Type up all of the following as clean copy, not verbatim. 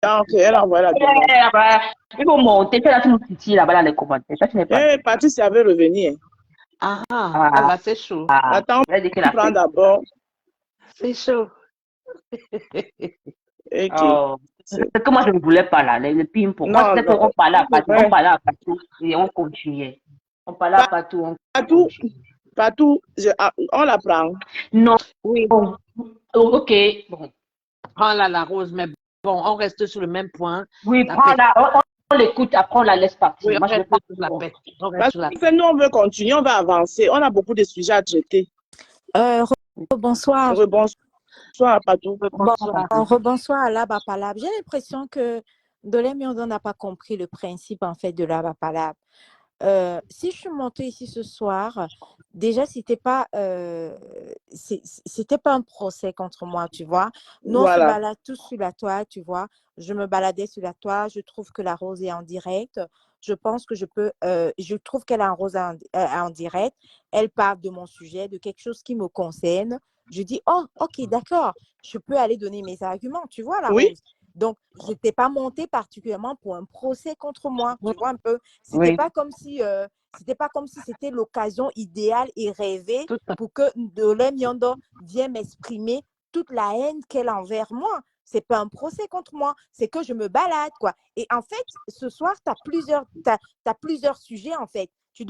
Ah, ok, elle a envoyé la demande. Là-bas, il faut monter, fais là, tu nous titilles là-bas dans les commentaires. Ça, tu n'es pas Eh, dit. Patricia veut revenir. Ah, ah, ah Ah, là, c'est chaud. ah. Attends, Elle a dit qu'elle on a prend fait. d'abord. C'est chaud. Ok. Oh. C'est- C'est que moi, je ne voulais pas là, le ping-pong. Moi, Non, c'était non. qu'on parlait à partout, on Ouais. parlait à partout et on continuait. On parlait à partout, on Partout, continuait. partout, on la prend. Non, Oui, oh, ok, bon. prends-la la rose, mais bon, on reste sur le même point. Oui, La prends paix. la, on l'écoute, après on la laisse Oui, partir. on Moi, je vais reste pas. sur la paix. On reste Parce sur la paix. que nous, on veut continuer, on va avancer. On a beaucoup de sujets à traiter. Bonsoir. Rebonsoir, Patou. Bon, Bonsoir. rebonsoir à Laba Palab. J'ai l'impression que Dolem Yondo n'a pas compris le principe en fait de Laba Palab. Si je suis montée ici ce soir, déjà c'était pas un procès contre moi, tu vois. Nous on se Voilà. balade tous sur la toile, tu vois. Je me baladais sur la toile, je trouve que la rose est en direct. Je pense que je trouve qu'elle est en direct. Elle parle de mon sujet, de quelque chose qui me concerne. Je dis, oh, ok, d'accord, je peux aller donner mes arguments, tu vois, la Oui, rose. Donc, je n'étais pas montée particulièrement pour un procès contre moi, tu vois un peu. C'était Oui, pas comme si c'était l'occasion idéale et rêvée Tout à pour que Dolem Yondo vienne m'exprimer toute la haine qu'elle a envers moi. C'est pas un procès contre moi, c'est que je me balade, quoi. Et en fait, ce soir, t'as plusieurs sujets, en fait. Tu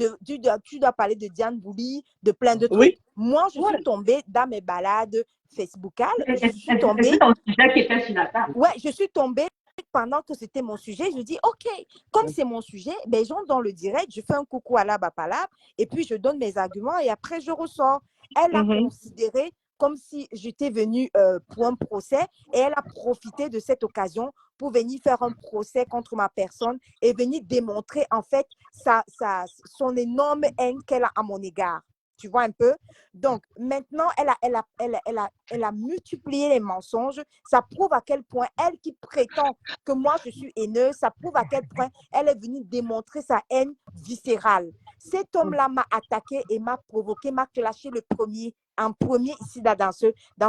dois parler de Diane Bouli, de plein de trucs. oui. Moi, je suis ouais. tombée dans mes balades Facebookales. Je suis C'est tombée, ton sujet qui était sur la table. ouais, je suis tombée pendant que c'était mon sujet. Je dis, OK, comme c'est mon sujet, ben, j'entre dans le direct, je fais un coucou à la Bapala, et puis je donne mes arguments et après je ressors. Elle a Mhm. considéré comme si j'étais venue pour un procès et elle a profité de cette occasion pour venir faire un procès contre ma personne et venir démontrer en fait son énorme haine qu'elle a à mon égard. Tu vois un peu? Donc, maintenant, elle a multiplié les mensonges. Ça prouve à quel point elle qui prétend que moi, je suis haineuse, ça prouve à quel point elle est venue démontrer sa haine viscérale. Cet homme-là m'a attaqué et m'a provoqué, m'a clashé en premier ici là, dans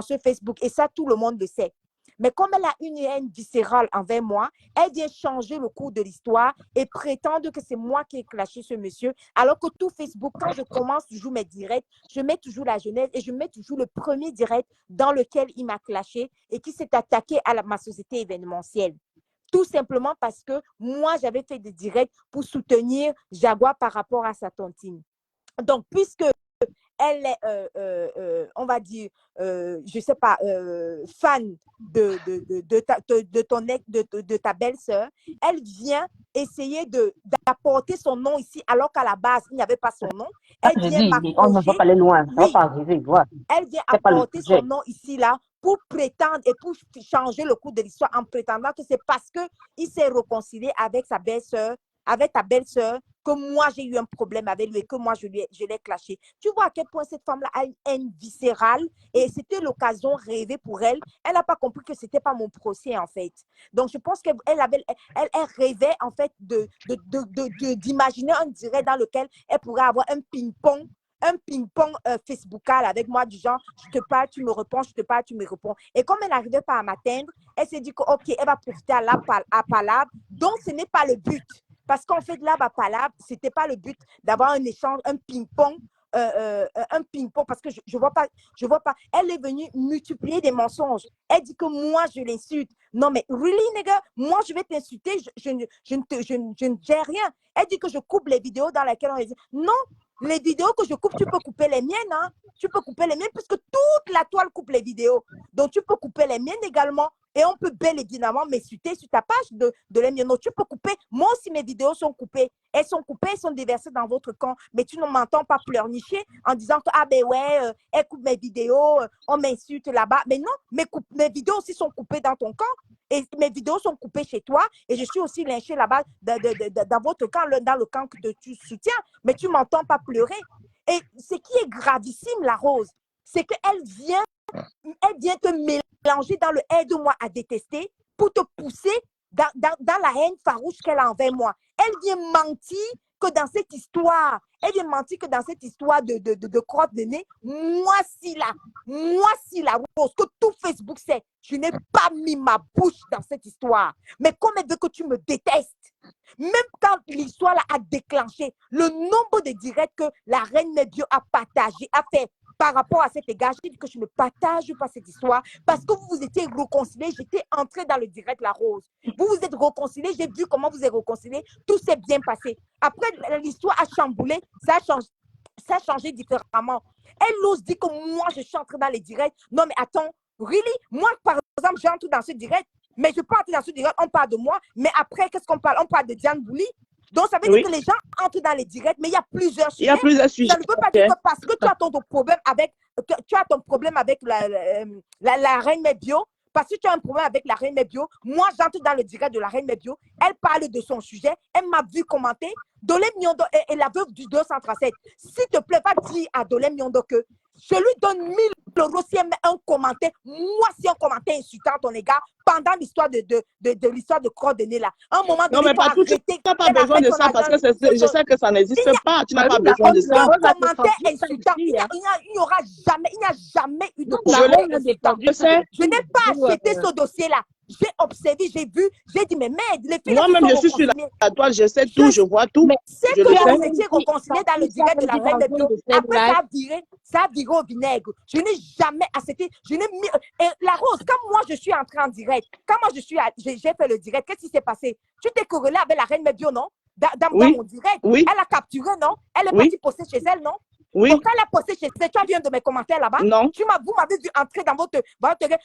ce Facebook. Et ça, tout le monde le sait. Mais comme elle a une haine viscérale envers moi, elle vient changer le cours de l'histoire et prétendre que c'est moi qui ai clashé ce monsieur, alors que tout Facebook, quand je commence toujours mes directs, je mets toujours la genèse et je mets toujours le premier direct dans lequel il m'a clashé et qui s'est attaqué à ma société événementielle. Tout simplement parce que moi, j'avais fait des directs pour soutenir Jaguar par rapport à sa tontine. Donc, puisque elle est, on va dire, je ne sais pas, fan de ta belle-sœur, elle vient essayer d'apporter son nom ici, alors qu'à la base, il n'y avait pas son nom. Ça, Elle je vient dis, on ne va m'accrocher, pas aller loin, ça ne va oui, pas arriver, voilà. elle vient C'est pas le apporter son sujet. nom ici, là, pour prétendre et pour changer le cours de l'histoire en prétendant que c'est parce qu'il s'est réconcilié avec sa belle-sœur, avec ta belle-sœur, que moi j'ai eu un problème avec lui et que moi je l'ai clashé. Tu vois à quel point cette femme-là a une haine viscérale et c'était l'occasion rêvée pour elle. Elle n'a pas compris que ce n'était pas mon procès en fait. Donc je pense elle rêvait en fait d'imaginer un direct dans lequel elle pourrait avoir un ping-pong Facebookal avec moi du genre, je te parle, tu me réponds, je te parle, tu me réponds. Et comme elle n'arrivait pas à m'atteindre, elle s'est dit que, OK, elle va profiter à Palab, donc ce n'est pas le but. Parce qu'en fait, là, à Palab, ce n'était pas le but d'avoir un échange, un ping-pong, parce que je vois pas, elle est venue multiplier des mensonges. Elle dit que moi, je l'insulte. Non, mais really, nigga, moi, je vais t'insulter, je ne gère rien. Elle dit que je coupe les vidéos dans lesquelles on dit, non, les vidéos que je coupe, tu peux couper les miennes, hein? Tu peux couper les miennes puisque toute la toile coupe les vidéos. Donc, tu peux couper les miennes également. Et on peut bel évidemment m'insulter sur ta page de les miennes. Non, tu peux couper. Moi aussi, mes vidéos sont coupées. Elles sont coupées, elles sont déversées dans votre camp. Mais tu ne m'entends pas pleurnicher en disant que, ah ben ouais, elle coupe mes vidéos, on m'insulte là-bas. Mais non, mes vidéos aussi sont coupées dans ton camp. Et mes vidéos sont coupées chez toi. Et je suis aussi lynchée là-bas dans votre camp, dans le camp que tu soutiens. Mais tu ne m'entends pas pleurer. Et ce qui est gravissime, la Rose, c'est qu'elle vient te mélanger dans le aide-moi à détester pour te pousser dans la haine farouche qu'elle a envers moi. Elle vient mentir que dans cette histoire, de crotte de nez, moi si la Rose, que tout Facebook sait, je n'ai pas mis ma bouche dans cette histoire. Mais comme elle veut que tu me détestes, même quand l'histoire a déclenché, le nombre de directs que la reine Nebio a partagé, a fait par rapport à cet égard, j'ai dit que je ne partage pas cette histoire parce que vous vous étiez réconciliés. J'étais entrée dans le direct La Rose. Vous vous êtes réconciliés, j'ai vu comment vous êtes réconciliés. Tout s'est bien passé. Après, l'histoire a chamboulé, ça a changé différemment. Elle ose dire que moi, je suis entrée dans les directs. Non, mais attends, really? Moi, par exemple, j'entre dans ce direct, mais je peux entrer dans ce direct, on parle de moi, mais après, qu'est-ce qu'on parle? On parle de Diane Bouli. Donc, ça veut dire que les gens entrent dans les directs, mais il y a plusieurs sujets. Il y a plusieurs sujets. Ça ne veut pas dire que parce que tu as ton problème avec la reine Mebio, parce que tu as un problème avec la reine Mebio, moi, j'entre dans le direct de la reine Mebio, elle parle de son sujet, elle m'a vu commenter. Dolé Miondo est la veuve du 237. S'il te plaît, va dire à Dolé Miondo que je lui donne 1000 euros si elle met un commentaire. Moi, si un commentaire insultant ton égard pendant l'histoire de l'histoire de croix de nez là. À un moment donné, non, mais pas tout, tu n'as pas besoin de ça parce que je sais que ça n'existe pas. Tu n'as pas besoin de ça. Un commentaire insultant. Il n'y aura jamais, il n'y a jamais eu de commentaire insultant. Je n'ai pas acheté ce dossier-là. J'ai observé, j'ai vu, j'ai dit, mais merde, les filles. Moi-même, je suis sur la toile, je sais tout, je vois tout. Mais c'est que vous étiez réconciliés dans le direct de la reine de Bio. Après, ça a viré au vinaigre. Je n'ai jamais accepté. Je n'ai mis. Et la Rose, quand moi, je suis entrée en direct, quand moi, j'ai fait le direct, qu'est-ce qui s'est passé? Tu t'es corrélé avec la reine de Bio, non? Dans mon direct. Oui. Elle a capturé, non? Elle est partie poster chez elle, non? Oui. Donc, quand elle a posté chez elle, tu as vu un de mes commentaires là-bas? Non. Vous m'avez vu entrer dans votre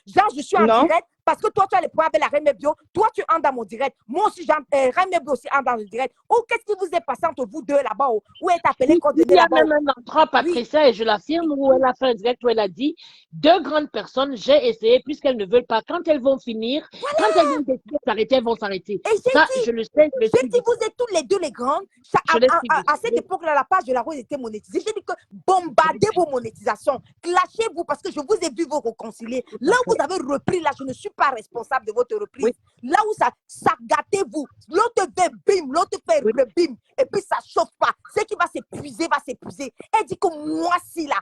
genre, je suis en direct parce que toi, tu as les points avec la reine Mebio. Toi, tu entres dans mon direct. Moi aussi, reine Mebio aussi entre dans le direct. Ou qu'est-ce qui vous est passé entre vous deux là-bas? Où est appelé quand il y a même un entrant, Patricia, et je l'affirme, où elle a fait un direct où elle a dit deux grandes personnes, j'ai essayé, puisqu'elles ne veulent pas. Quand elles vont finir, quand elles vont décider de s'arrêter, elles vont s'arrêter. Ça, je le sais. J'ai dit, vous êtes toutes les deux les grandes. À cette époque-là, la page de la Rose était monétisée. J'ai dit que bombardez vos monétisations, clashez-vous parce que je vous ai vu vous réconcilier. Là où vous avez repris, là, je ne suis pas responsable de votre reprise. Oui. Là où ça gâtez-vous. L'autre fait bim, l'autre fait le bim. Et puis ça chauffe pas. Ce qui va s'épuiser, va s'épuiser. Elle dit que moi, si là,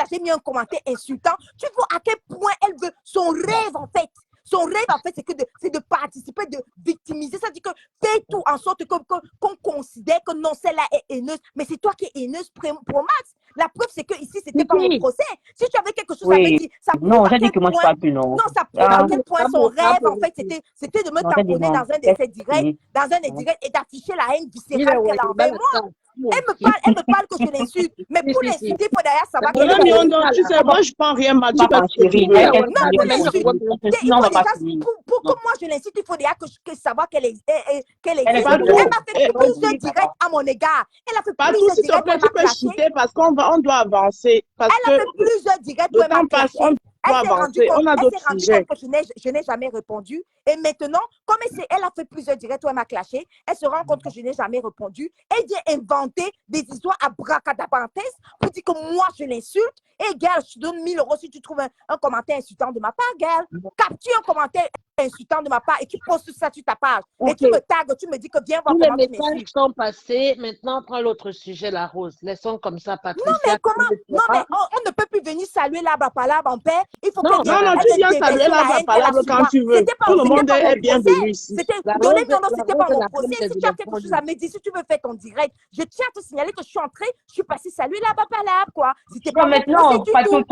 j'ai mis un commentaire insultant. Tu vois à quel point elle veut son rêve, en fait. Son rêve, en fait, c'est de participer, de victimiser. Ça dit que fais tout en sorte qu'on considère que non, celle-là est haineuse. Mais c'est toi qui es haineuse pour Max. La preuve, c'est que ici, c'était pas mon procès. Si tu avais quelque chose à me dire, ça prouve. Non, j'ai dit que moi, je ne parle plus, non. Non, ça prouve à quel point son rêve, en fait, c'était de me tamponner dans un de ses directs, et d'afficher la haine viscérale qu'elle a envers moi. Elle me parle que je l'insulte. Mais pour l'insulter, il faut d'ailleurs savoir que tu sais, moi, je ne prends rien mal. Tu peux pour que moi je l'insulte, il faut déjà que savoir qu'elle existe. Elle m'a fait plusieurs directs à mon égard. Elle a fait plusieurs directs. Tu peux chuter parce qu'on doit avancer. Elle a fait plusieurs directs pour m'attaquer. Elle s'est rendue compte que je n'ai jamais répondu. Et maintenant, comme elle a fait plusieurs directs où elle m'a clashé, elle se rend compte que je n'ai jamais répondu. Elle vient inventer des histoires à bracadabantes pour dire que moi, je l'insulte. Et gars, je te donne 1000 euros si tu trouves un commentaire insultant de ma part, gars. Capture un commentaire insultant de ma part et tu postes ça sur ta page. Et tu me tagues, tu me dis que viens voir comment tu m'insultes. Les messages sont passés. Maintenant, prends l'autre sujet, la Rose. Laissons comme ça, Patricia. Non, mais comment? Non, mais on ne peut plus venir saluer l'arbre à palabre en paix. Il faut non, tu viens saluer l'arbre à palabre quand tu veux. Tout le monde est bienvenu ici. C'était pas mon procès. Si tu as quelque chose à me dire, si tu veux faire ton direct, je tiens à te signaler que je suis entrée, je suis passée saluer l'arbre à palabre, quoi. C'était pas mon procès du tout.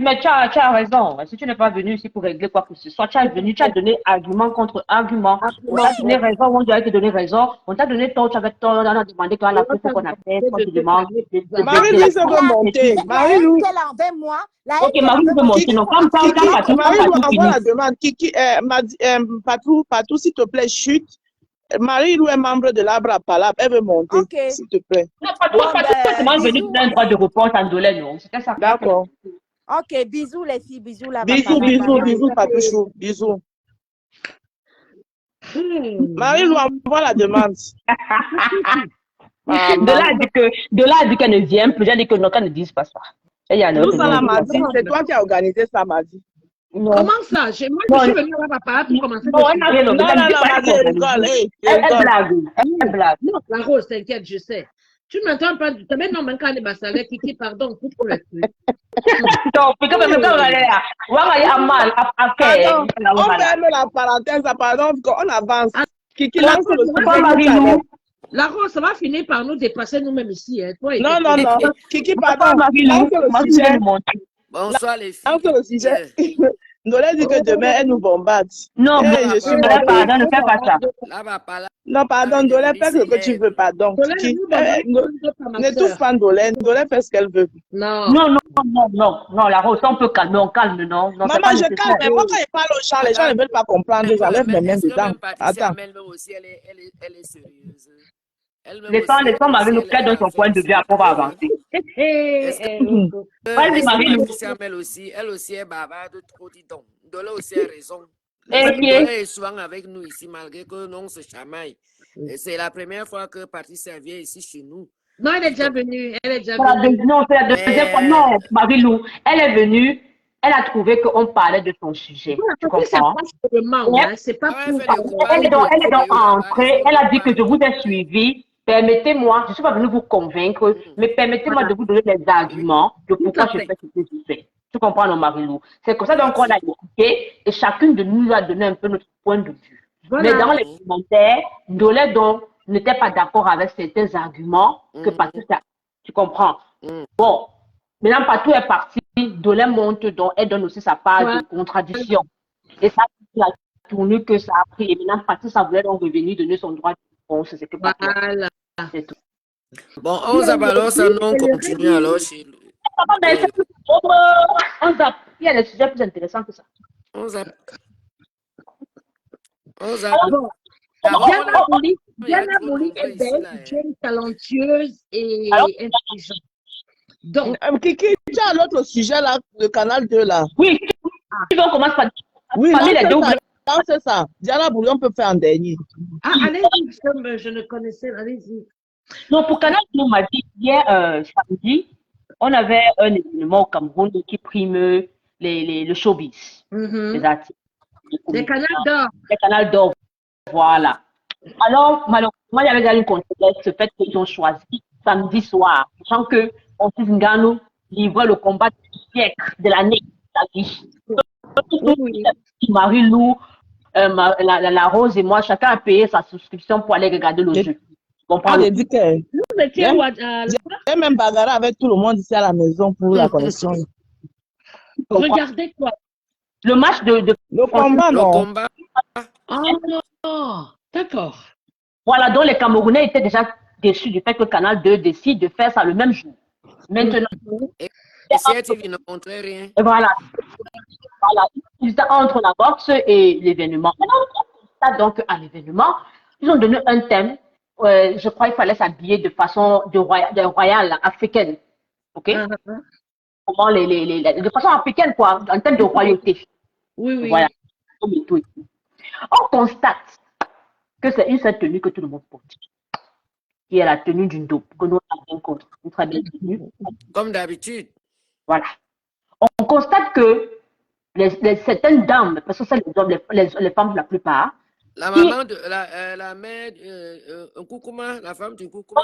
Mais tu as raison. Si tu n'es pas venu ici pour régler quoi que ce soit, tu as venu, tu as donné argument contre argument. On t'a donné raison, on doit te donner raison. On t'a donné tort, tu avais tort, on a demandé toi la preuve qu'on a fait, toi tu demandes. Marie-Louise veut monter. Marie-Louise. Elle envers moi. Ok, Marie-Louise veut monter. Non, comme ça, Marie-Louise envoie la demande. Kiki, Patou, s'il te plaît, chute. Marie-Lou est membre de l'arbre à palabre. Elle veut monter, s'il te plaît. Non, Patou, moi, je venais donner un droit de réponse en dollar, non. C'était ça. D'accord. Ok, bisous les filles, bisous là. Bisous, Patouchou, bisous. Marie-Lou envoie la demande. De là, a dit qu'elle ne vient plus. J'ai dit que non, qu'elle ne dise pas ça. Nous, ça l'a dit. C'est toi qui as organisé ça, m'a dit. Non. Comment ça? Moi, je suis venue à papa pour commencer. Non, elle n'a rien. Non, Marie, rigole. Elle blague. Elle blague. Non, la Rose, t'inquiète, je sais. Tu ne m'entends pas. Tu mets non, même quand les bassalets, Kiki, pardon, coupe pour le truc. Non, puis quand même, on va aller à mal. Pardon, on ferme la parenthèse, pardon, on avance. Kiki La lance le sujet. Marie-Lou. La Rose, ça va finir par nous dépasser nous-mêmes ici. Hein. Toi, Non. Kiki, pardon, lance le sujet. Bonsoir les filles. Lance le sujet. Ndolé dit que demain, elle nous bombarde. Non, je suis pardon, ne fais pas ça. Non, pardon, Ndolé, fais ce que tu veux, pardon. Kiki, n'étouffe pas Ndolé. Ndolé fait ce qu'elle veut. Non, la Rose, on peut calmer, on calme, non. Maman, je calme, mais moi, quand je parle aux gens, les gens ne veulent pas comprendre. J'enlève mes mains dedans. Attends. Elle est sérieuse. Les femmes avec nous, qu'elle donne son point de vue après on va avancer. Vas-y, Marie-Lou. Elle aussi est bavarde, trop dit donc. Dola aussi a raison. Dola est souvent avec nous ici, malgré que nous on se chamaille. C'est la première fois que Patricia vient ici chez nous. Non, elle est déjà venue. Non, c'est la deuxième fois. Non, Marie-Lou, elle est venue. Elle a trouvé qu'on parlait de son sujet. Tu comprends? C'est pas Elle est donc entrée. Elle a dit que je vous ai suivi. Permettez-moi, je ne suis pas venue vous convaincre, mais permettez-moi de vous donner des arguments de pourquoi je fais ce que je fais. Tu comprends, non, Marie-Lou? C'est comme ça donc on a écouté et chacune de nous a donné un peu notre point de vue. Voilà. Mais dans les commentaires, Ndolé donc n'était pas d'accord avec certains arguments que Patricia. Tu comprends? Bon, maintenant Patou est parti, Ndolé monte donc, elle donne aussi sa part de contradiction. Et ça, c'est la tournure que ça a pris. Et maintenant Patricia voulait donc revenir donner son droit de réponse. C'est que voilà. C'est tout. Bon, on zappe alors, ça non, continue alors chez lui. On zappe. Il y a des sujets plus intéressants que ça. On zappe. Diana Mouli est belle, jeune, talentueuse et intelligente. Donc, Kiki, tu as l'autre sujet là, le canal 2 là. Oui, tu veux on commence par. Oui, c'est ça. Diana Mouli, on peut faire en dernier. Allez-y, je ne connaissais, allez-y. Non, pour Canal, on m'a dit hier samedi, on avait un événement au Cameroun qui prime le showbiz, les artistes. Les canaux d'or. Les canaux d'or, voilà. Alors, malheureusement, il y avait déjà une controverse, ce fait qu'ils ont choisi samedi soir, sachant que Francis Ngannou livrait le combat du siècle, de l'année, la vie. Marie-Lou, la Rose et moi, chacun a payé sa souscription pour aller regarder le jeu. J'ai même bagarré avec tout le monde ici à la maison pour la connexion. Regardez quoi? Le match de le combat, non? Le combat. Oh, d'accord. Voilà, donc les Camerounais étaient déjà déçus du fait que Canal 2 décide de faire ça le même jour. Maintenant, et CRTV ne montrait rien. Et voilà, ils étaient entre la boxe et l'événement. Donc, à l'événement, ils ont donné un thème. Je crois qu'il fallait s'habiller de façon royale africaine. OK? Comment de façon africaine, quoi, en termes de royauté. Oui. Voilà. On constate que c'est une seule tenue que tout le monde porte. Qui est la tenue d'une dope, que nous avons contre. Une très belle tenue. Comme d'habitude. Voilà. On constate que certaines dames, parce que c'est les femmes la plupart. La maman de la mère, un coucouma, la femme du coucouma,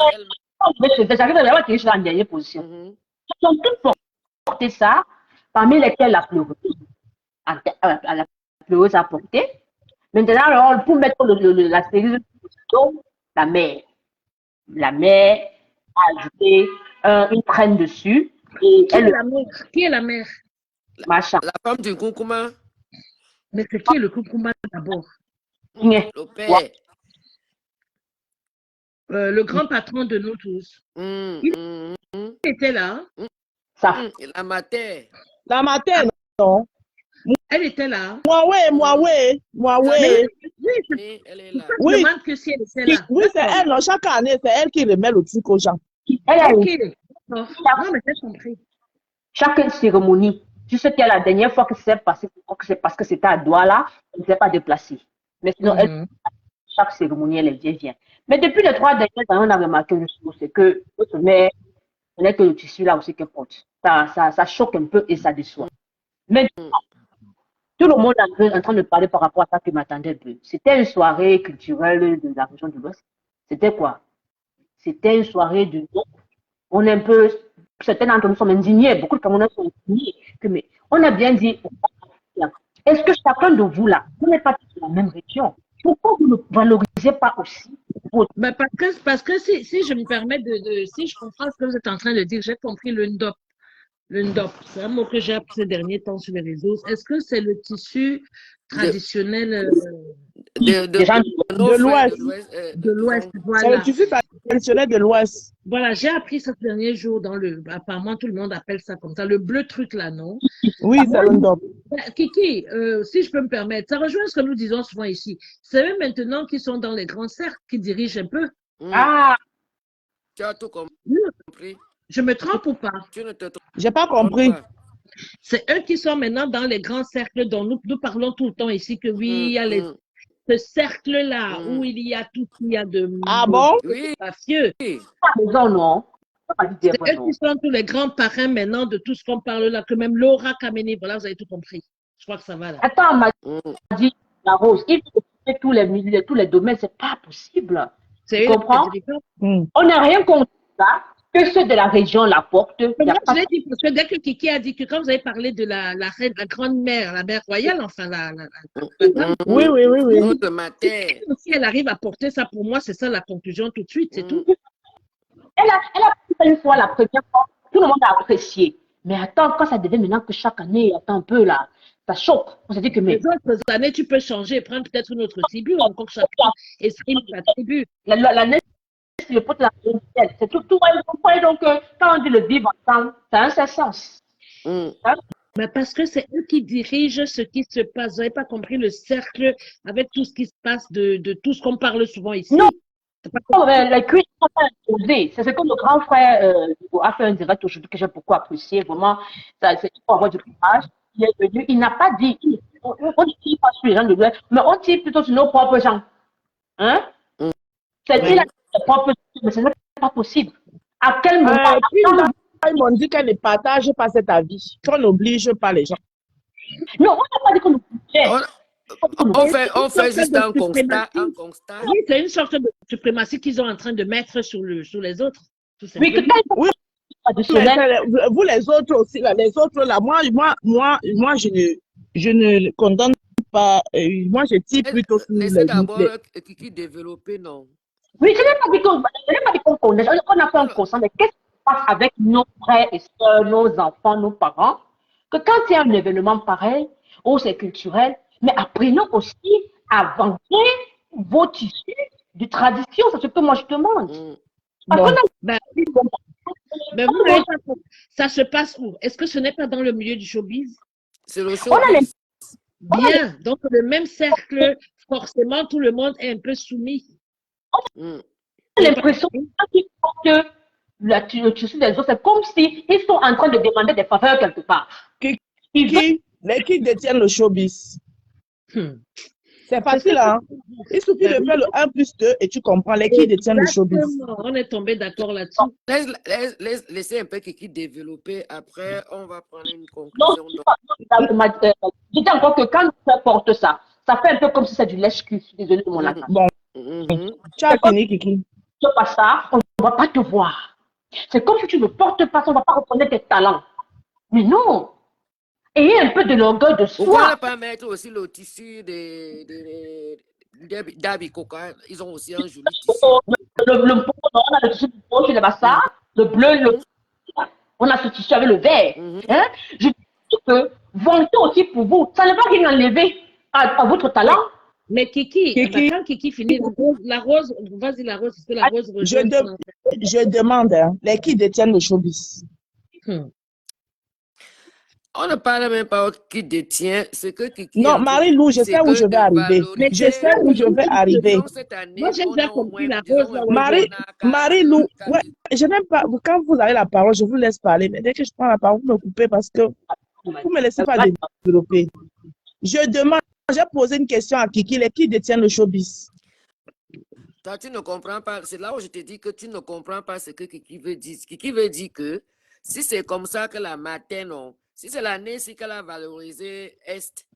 j'arrive à voir qu'il est en dernière position. Elles ont toutes porté ça, parmi lesquelles la pleureuse. La pleureuse a porté. Maintenant, alors, pour mettre la série de la mère a ajouté une traîne dessus. Et Qui est la mère? Macha. La femme du coucouma. Mais c'est qui le coucouma d'abord? Le père. Le grand patron de nous tous. Il était là. Ça. La mater. La mater, non. Elle était là. Moi, oui. Elle est là. Oui. Demande que si elle était là. Oui, c'est elle. Non, chaque année, c'est elle qui remet le truc aux gens. Non, mais j'ai compris. Chaque cérémonie, tu sais qu'il y a la dernière fois que c'est passé, c'est parce que c'était à Douala, elle ne s'est pas déplacée. Mais sinon, chaque cérémonie, elle vient. Mais depuis les 3 dernières années, on a remarqué une chose, c'est que ce n'est que le tissu là aussi qu'elle porte. Ça choque un peu et ça déçoit. Mais Tout le monde est en train de parler par rapport à ça qui m'attendait un peu. C'était une soirée culturelle de la région de l'Ouest. C'était quoi? C'était une soirée de... On est un peu... Certains d'entre nous sont indignés. Beaucoup de Camerounais sont indignés. Mais on a bien dit... Est-ce que chacun de vous, là, vous n'êtes pas tous dans la même région? Pourquoi vous ne valorisez pas aussi Ben parce que si je me permets si je comprends ce que vous êtes en train de dire, j'ai compris le NDOP. Le NDOP, c'est un mot que j'ai appris ces derniers temps sur les réseaux. Est-ce que c'est le tissu traditionnel de l'Ouest? De l'Ouest, C'est le voilà. tissu traditionnel de l'Ouest. Voilà, j'ai appris ça ce dernier jour apparemment tout le monde appelle ça comme ça, le bleu truc là, non? Oui, c'est le NDOP. Kiki, si je peux me permettre, ça rejoint ce que nous disons souvent ici. C'est eux maintenant qui sont dans les grands cercles qui dirigent un peu. Ah, Tu as tout compris. Je me trompe ou pas? J'ai pas compris. C'est eux qui sont maintenant dans les grands cercles dont nous parlons tout le temps ici, que oui, il y a ce cercle-là où il y a tout ce qu'il y a de mafieux. non. C'est eux qui sont tous les grands parrains maintenant de tout ce qu'on parle là, que même Laura Kameni, voilà, vous avez tout compris. Je crois que ça va là. Attends, on m'a dit, la Rose, il faut que tous les domaines, c'est pas possible. Tu comprends? On n'a rien contre ça, que ceux de la région la portent. Moi, je l'ai dit parce que dès que Kiki a dit que quand vous avez parlé de la reine, la grande-mère, la mère royale, enfin, la oui. Si elle arrive à porter ça, pour moi, c'est ça la conclusion tout de suite, c'est tout. Elle a fait une fois la première fois, tout le monde a apprécié. Mais attends, quand ça devient maintenant que chaque année, attends un peu là, ça choque. On se dit que mais. Les autres années, tu peux changer, prendre peut-être une autre tribu, encore chacun exprime sa tribu. L'année, c'est le pot de la résidence. C'est tout. Donc, quand on dit le vivre ensemble, ça a un certain sens. Mais parce que c'est eux qui dirigent ce qui se passe. Vous n'avez pas compris le cercle avec tout ce qui se passe de tout ce qu'on parle souvent ici. Non. Les cuisses sont pas imposées. C'est ce que le grand frère a fait un direct aujourd'hui que j'ai beaucoup apprécié. Vraiment, c'est pour avoir du courage. Il est venu, il n'a pas dit, on ne tire pas sur les gens de l'Ouest, mais on tire plutôt sur nos propres gens. Hein? C'est il a ses propres gens, mais ce n'est pas possible. À quel moment ils m'ont dit qu'elle ne partage pas cet avis, qu'on n'oblige pas les gens. Non, on n'a pas dit qu'on oblige. On fait juste un constat. Oui, c'est une sorte de suprématie qu'ils sont en train de mettre sur les autres. Oui, vous les autres aussi, là, les autres là, moi je ne condamne pas, moi je tire plutôt sur les d'abord qui développer, non? Oui, je n'ai pas dit qu'on condamne, on a fait un constat, mais qu'est-ce qui se passe avec nos frères et soeurs, nos enfants, nos parents, que quand il y a un événement pareil, où c'est culturel, mais apprenons aussi à vendre vos tissus de tradition, c'est ce que moi je demande. Mais vous, ça se passe où? Est-ce que ce n'est pas dans le milieu du showbiz? C'est le showbiz. Bien, donc le même cercle, forcément, tout le monde est un peu soumis. On a l'impression que le tissu des autres, c'est comme s'ils sont en train de demander des faveurs quelque part. Qui détiennent le showbiz? C'est facile, hein? Il suffit de faire le 1 plus 2 et tu comprends les qui détiennent le showbiz. On est tombé d'accord là-dessus. Laissez un peu qui développer. Après, on va prendre une conclusion. Je dis encore que quand on porte ça, ça fait un peu comme si c'est du lèche-cul. Désolé de mon langage. Bon, tu as fini, Kiki. Tu ne fais pas ça, on ne va pas te voir. C'est comme si tu ne portes pas ça, on ne va pas reconnaître tes talents. Mais non! Ayez un peu de l'orgueil de soi. Pourquoi ne pas mettre aussi le tissu d'Abikoka? Ils ont aussi un joli tissu. On a le tissu du beau sur les bassins, le bleu, on a ce tissu avec le vert. Hein? Je dis que vantez aussi pour vous. Ça ne va rien enlever à votre talent. Mais Kiki, quand Kiki finit, la rose, vas-y la rose, c'est la rose. Je demande, hein, les qui détiennent le showbiz. On ne parle même pas qui détient ce que Kiki. Non, Marie-Lou, je sais où je vais arriver. Je sais où je vais arriver. Moi, j'ai déjà compris la rose. Marie-Lou, ouais, je n'aime pas. Quand vous avez la parole, je vous laisse parler. Mais dès que je prends la parole, vous me coupez parce que vous ne me laissez pas développer. Je demande, j'ai posé une question à Kiki, les qui détiennent le showbiz. Toi, tu ne comprends pas. C'est là où je te dis que tu ne comprends pas ce que Kiki veut dire. Kiki veut dire que si c'est comme ça que la matin, non. Si c'est l'année qu'elle a valorisé Est,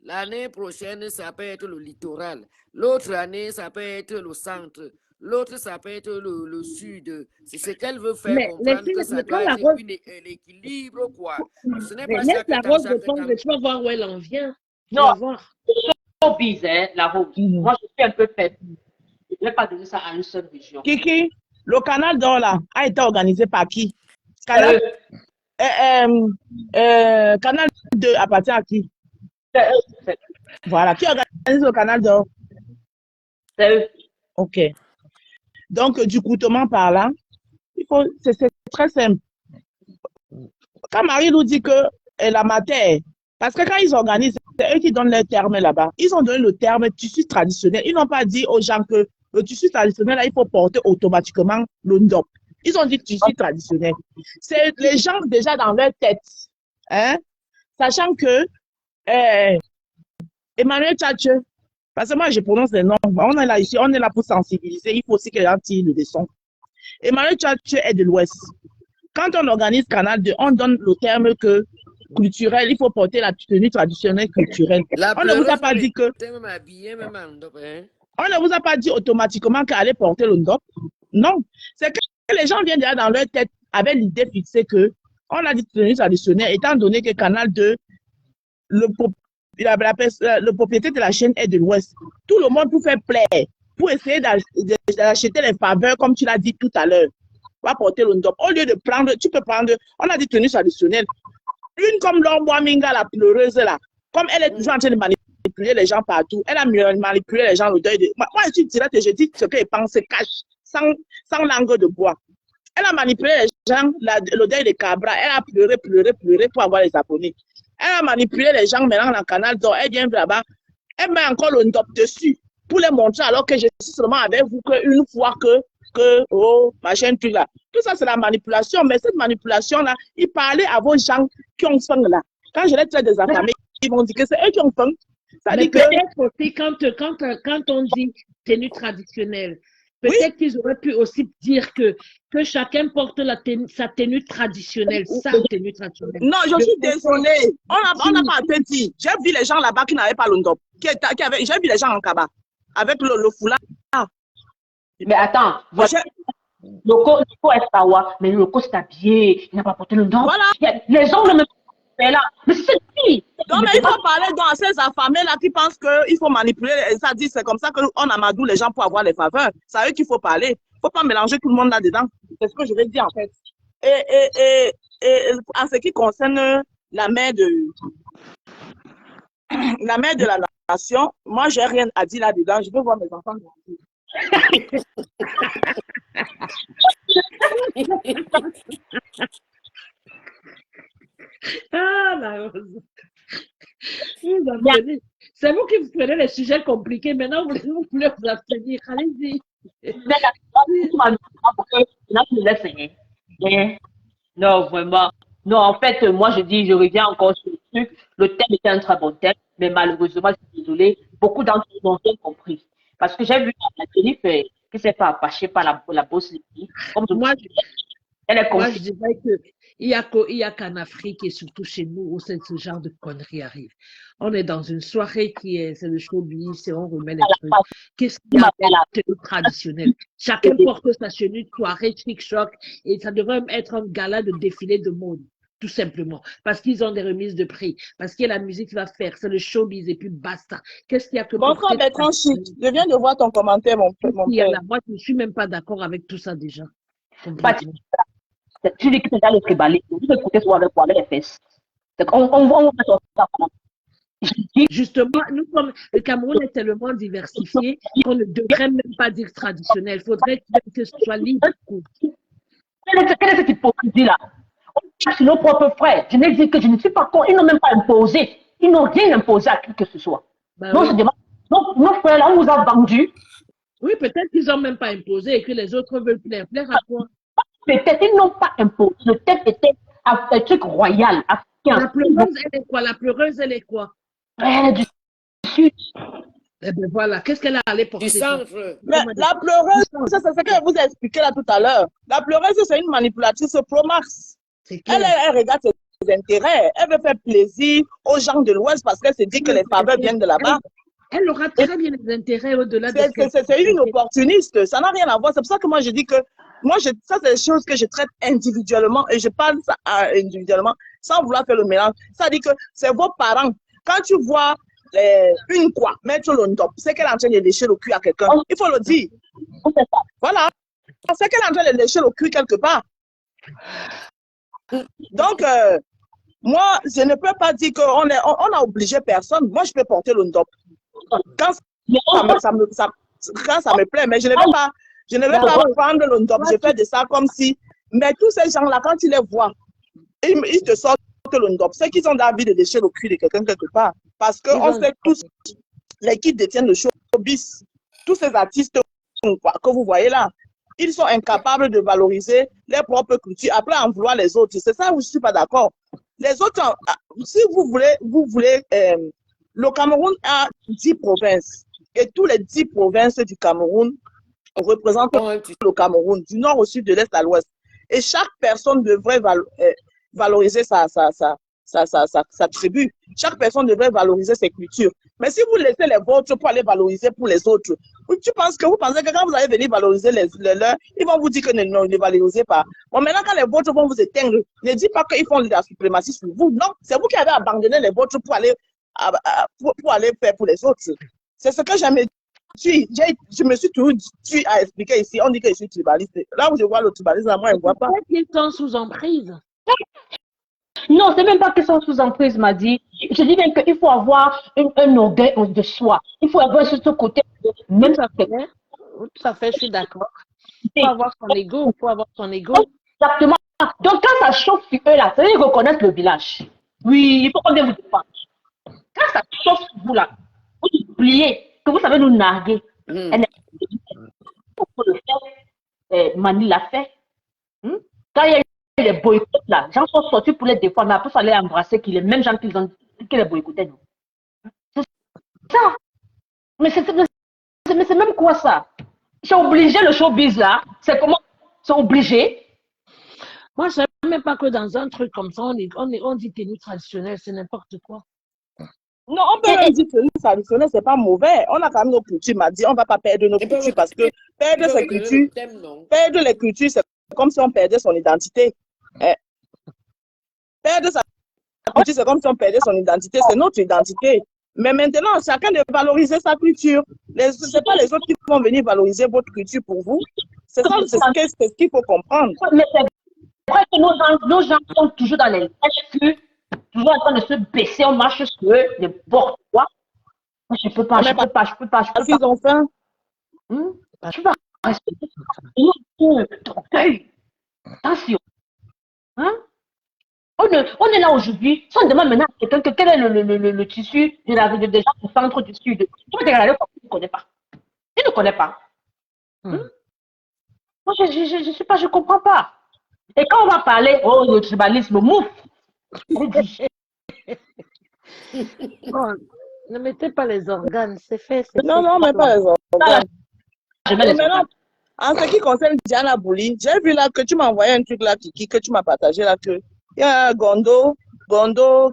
L'année prochaine, ça peut être le littoral. L'autre année, ça peut être le centre. L'autre, ça peut être le sud. C'est ce qu'elle veut faire Mais comprendre que ça doit être l'équilibre, quoi. Ce n'est mais pas laisse chaque la temps, rose chaque répondre, temps. mais tu vas voir où elle en vient. Tu Non, vas voir. showbiz, hein, la rose. Moi, je suis un peu faible. Je ne vais pas donner ça à une seule région. Kiki, le canal d'or là a été organisé par qui? C'est Canal, eux. Canal 2 appartient à qui? C'est eux. C'est eux. Voilà, qui organise le canal d'or? C'est eux. Ok. Donc, du coûtement par là, c'est très simple. Quand Marie nous dit que la matière, parce que quand ils organisent, c'est eux qui donnent leur terme là-bas. Ils ont donné le terme tissu traditionnel. Ils n'ont pas dit aux gens que le tissu traditionnel, là, il faut porter automatiquement le ndop. Ils ont dit tissu traditionnel. C'est les gens déjà dans leur tête, hein, sachant que Emmanuel Tchatche, parce que moi je prononce les noms, on est là ici, on est là pour sensibiliser, il faut aussi que les gens tirent le dessin. Emmanuel Tchatche est de l'Ouest. Quand on organise Canal 2, on donne le terme que culturel, il faut porter la tenue traditionnelle culturelle. On ne vous a pas dit que... On ne vous a pas dit automatiquement qu'elle porter le ndop. Non. C'est que les gens viennent déjà dans leur tête avec l'idée fixée que on a dit tenue traditionnelle, étant donné que Canal 2, le propriétaire de la chaîne est de l'Ouest. Tout le monde pour faire plaire, pour essayer d'acheter les faveurs, comme tu l'as dit tout à l'heure. Va porter le ndop. Au lieu de prendre, tu peux prendre, on a dit tenue traditionnelle. Une comme Lomboa Minga, la pleureuse là, comme elle est toujours en train de manipuler les gens partout, elle a manipulé les gens au deuil de... Moi, je suis directe et je dis ce qu'elle pense, se cache, sans langue de bois. Elle a manipulé les gens, le deuil de Cabra, elle a pleuré pour avoir les abonnés. Elle a manipulé les gens maintenant dans le canal d'or, elle vient là-bas, elle met encore le ndop dessus pour les montrer alors que je suis seulement avec vous qu'une fois oh, machin, truc là. Tout ça, c'est la manipulation. Mais cette manipulation-là, il parlait à vos gens qui ont faim là. Quand je les traite des affamés, ils vont dire que c'est eux qui ont faim. Ça Mais dit que... peut-être aussi, quand on dit tenue traditionnelle, peut-être qu'ils auraient pu aussi dire que chacun porte sa tenue traditionnelle, sa tenue traditionnelle. Non, je suis désolée. On n'a pas assez dit. J'ai vu les gens là-bas qui n'avaient pas le ndop. J'ai vu les gens en Kaba avec le foulard. Mais attends, Loco est Sawa, mais Loco s'est habillé, il n'a pas porté le ndop. Voilà. Les gens ne me font là. Mais c'est qui? Non, mais il faut parler à ces affamés là qui pensent qu'il faut manipuler. Ça dit, c'est comme ça qu'on amadoue les gens pour avoir les faveurs. C'est à eux qu'il faut parler. Il ne faut pas mélanger tout le monde là-dedans. C'est ce que je vais dire en fait. Et en ce qui concerne la mère de la nation, moi, j'ai rien à dire là-dedans. Je veux voir mes enfants grandir. Ah, la rose. C'est vous qui vous prenez les sujets compliqués. Maintenant, vous voulez vous abstenir. Allez-y. Non, vraiment. Non, en fait, moi, je reviens encore sur le truc. Le thème était un très bon thème, mais malheureusement, je suis désolée, beaucoup d'entre eux n'ont rien compris. Parce que j'ai vu la Jennifer qui s'est fait apacher par la bosse. Moi, elle est moi, je dirais qu'il y a qu'en Afrique et surtout chez nous où ce genre de conneries arrive. On est dans une soirée c'est le showbiz et on remet les trucs. Qu'est-ce qu'il y a la tenue traditionnelle? Chacun porte sa tenue de soirée chic-choc et ça devrait être un gala de défilé de mode. Tout simplement. Parce qu'ils ont des remises de prix. Parce qu'il y a la musique qui va faire. C'est le showbiz et puis basta. Qu'est-ce qu'il y a que... Mon frère Bertrand Chic, je viens de voir ton commentaire, mon père. Moi, je ne suis même pas d'accord avec tout ça déjà. Tu dis que tu as le tribalé. Tu peux écouter soit avec les fesses. On va Justement, le Cameroun est tellement diversifié qu'on ne devrait même pas dire traditionnel. Il faudrait que ce soit libre. Quelle est cette hypocrisie-là? On cherche nos propres frères. Je n'ai dit que je ne suis pas con. Ils n'ont même pas imposé. Ils n'ont rien imposé à qui que ce soit. Donc, je demande, nos frères, là, on nous a vendus. Oui, peut-être qu'ils n'ont même pas imposé et que les autres veulent plaire. Plaire à quoi? Peut-être qu'ils n'ont pas imposé. Le texte était un truc royal, africain. La pleureuse, elle est quoi? La pleureuse, elle est quoi? Elle est du sud. Eh bien voilà, qu'est-ce qu'elle a allé porter? Du centre. Mais la pleureuse, c'est ce que je vous ai expliqué là tout à l'heure. La pleureuse, c'est une manipulatrice pro-Max. Elle regarde ses intérêts. Elle veut faire plaisir aux gens de l'Ouest parce qu'elle se dit que les faveurs viennent de là-bas. Elle aura très bien les intérêts au-delà de ce qu'elle C'est une opportuniste. Ça n'a rien à voir. C'est pour ça que moi, je dis que ça, c'est des choses que je traite individuellement et je parle ça individuellement sans vouloir faire le mélange. Ça dit que c'est vos parents. Quand tu vois une quoi mettre le ndop, c'est qu'elle est en train de lécher le cul à quelqu'un. Il faut le dire. Voilà. C'est qu'elle est en train de lécher le cul quelque part. Donc, moi, je ne peux pas dire qu'on a obligé personne. Moi, je peux porter le ndop. Quand ça me plaît, mais je ne vais pas prendre le ndop. Je fais de ça comme si. Mais tous ces gens-là, quand tu les vois, ils te sortent le ndop. C'est qu'ils ont envie de lécher le cul de quelqu'un quelque part. Parce qu'on sait tous, les qui détiennent le showbiz, tous ces artistes que vous voyez là, ils sont incapables de valoriser leur propre culture, après en vouloir les autres. C'est ça où je ne suis pas d'accord. Les autres, si vous voulez, le Cameroun a 10 provinces. Et tous les 10 provinces du Cameroun représentent le Cameroun, du nord au sud, de l'est à l'ouest. Et chaque personne devrait valoriser sa tribu. Chaque personne devrait valoriser ses cultures. Mais si vous laissez les vôtres pour aller valoriser pour les autres, vous pensez que quand vous allez venir valoriser les leurs, ils vont vous dire que non, ne les valorisez pas. Bon, maintenant, quand les vôtres vont vous éteindre, ne dites pas qu'ils font de la suprématie sur vous. Non, c'est vous qui avez abandonné les vôtres pour aller faire pour les autres. C'est ce que jamais dit. Je me suis toujours tué à expliquer ici. On dit que je suis tribaliste. Là où je vois le tribalisme, moi, je ne vois pas. Ils sont sous emprise. Non, c'est même pas qu'ils sont sous emprise, m'a dit. Je dis même qu'il faut avoir un orgueil de soi. Il faut avoir ce côté. Même tout à fait, je suis d'accord. Il faut avoir son ego. Exactement. Donc, quand ça chauffe sur eux, là, ça veut dire qu'ils reconnaissent le village. Oui, il faut qu'on vienne vous défendre. Quand ça chauffe sur vous, là, vous oubliez que vous savez nous narguer. Pour le faire, Mani l'a fait. Quand il y a eu les boycotts, là, les gens sont sortis pour les défendre, mais après, il fallait embrasser les mêmes gens qui les boycottaient. C'est ça. Mais c'est même quoi ça? C'est obligé le showbiz là. C'est comment? C'est obligé. Moi, je ne sais même pas que dans un truc comme ça, on dit tenue traditionnelle, c'est n'importe quoi. Non, on peut même dire tenue traditionnelle, c'est pas mauvais. On a quand même nos cultures, m'a dit, on ne va pas perdre nos cultures parce que perdre ses cultures, perdre les cultures, c'est comme si on perdait son identité. Perdre sa culture, c'est comme si on perdait son identité, c'est notre identité. Mais maintenant, chacun de valoriser sa culture. Ce n'est pas les autres qui vont venir valoriser votre culture pour vous. C'est ça, c'est ce qu'il faut comprendre. Mais c'est vrai que nos gens sont toujours dans les lèches, toujours en train de se baisser, on marche sur eux, n'importe quoi. Moi, je ne peux pas. Parce qu'ils ont faim. Je ne peux pas respecter ça. Attention. On est là aujourd'hui, si on demande maintenant à quelqu'un quel est le tissu des gens du centre du sud, tu vas te regarder comme tu ne connais pas. Tu ne connais pas. Moi, je sais pas, je ne comprends pas. Et quand on va parler, le tribalisme, mouf. Bon, ne mettez pas les organes, c'est fait. Non, mais pas les organes. Maintenant, en ce qui concerne Diana Bouli, j'ai vu là que tu m'as envoyé un truc là, Kiki, que tu m'as partagé là, que il y a Gondo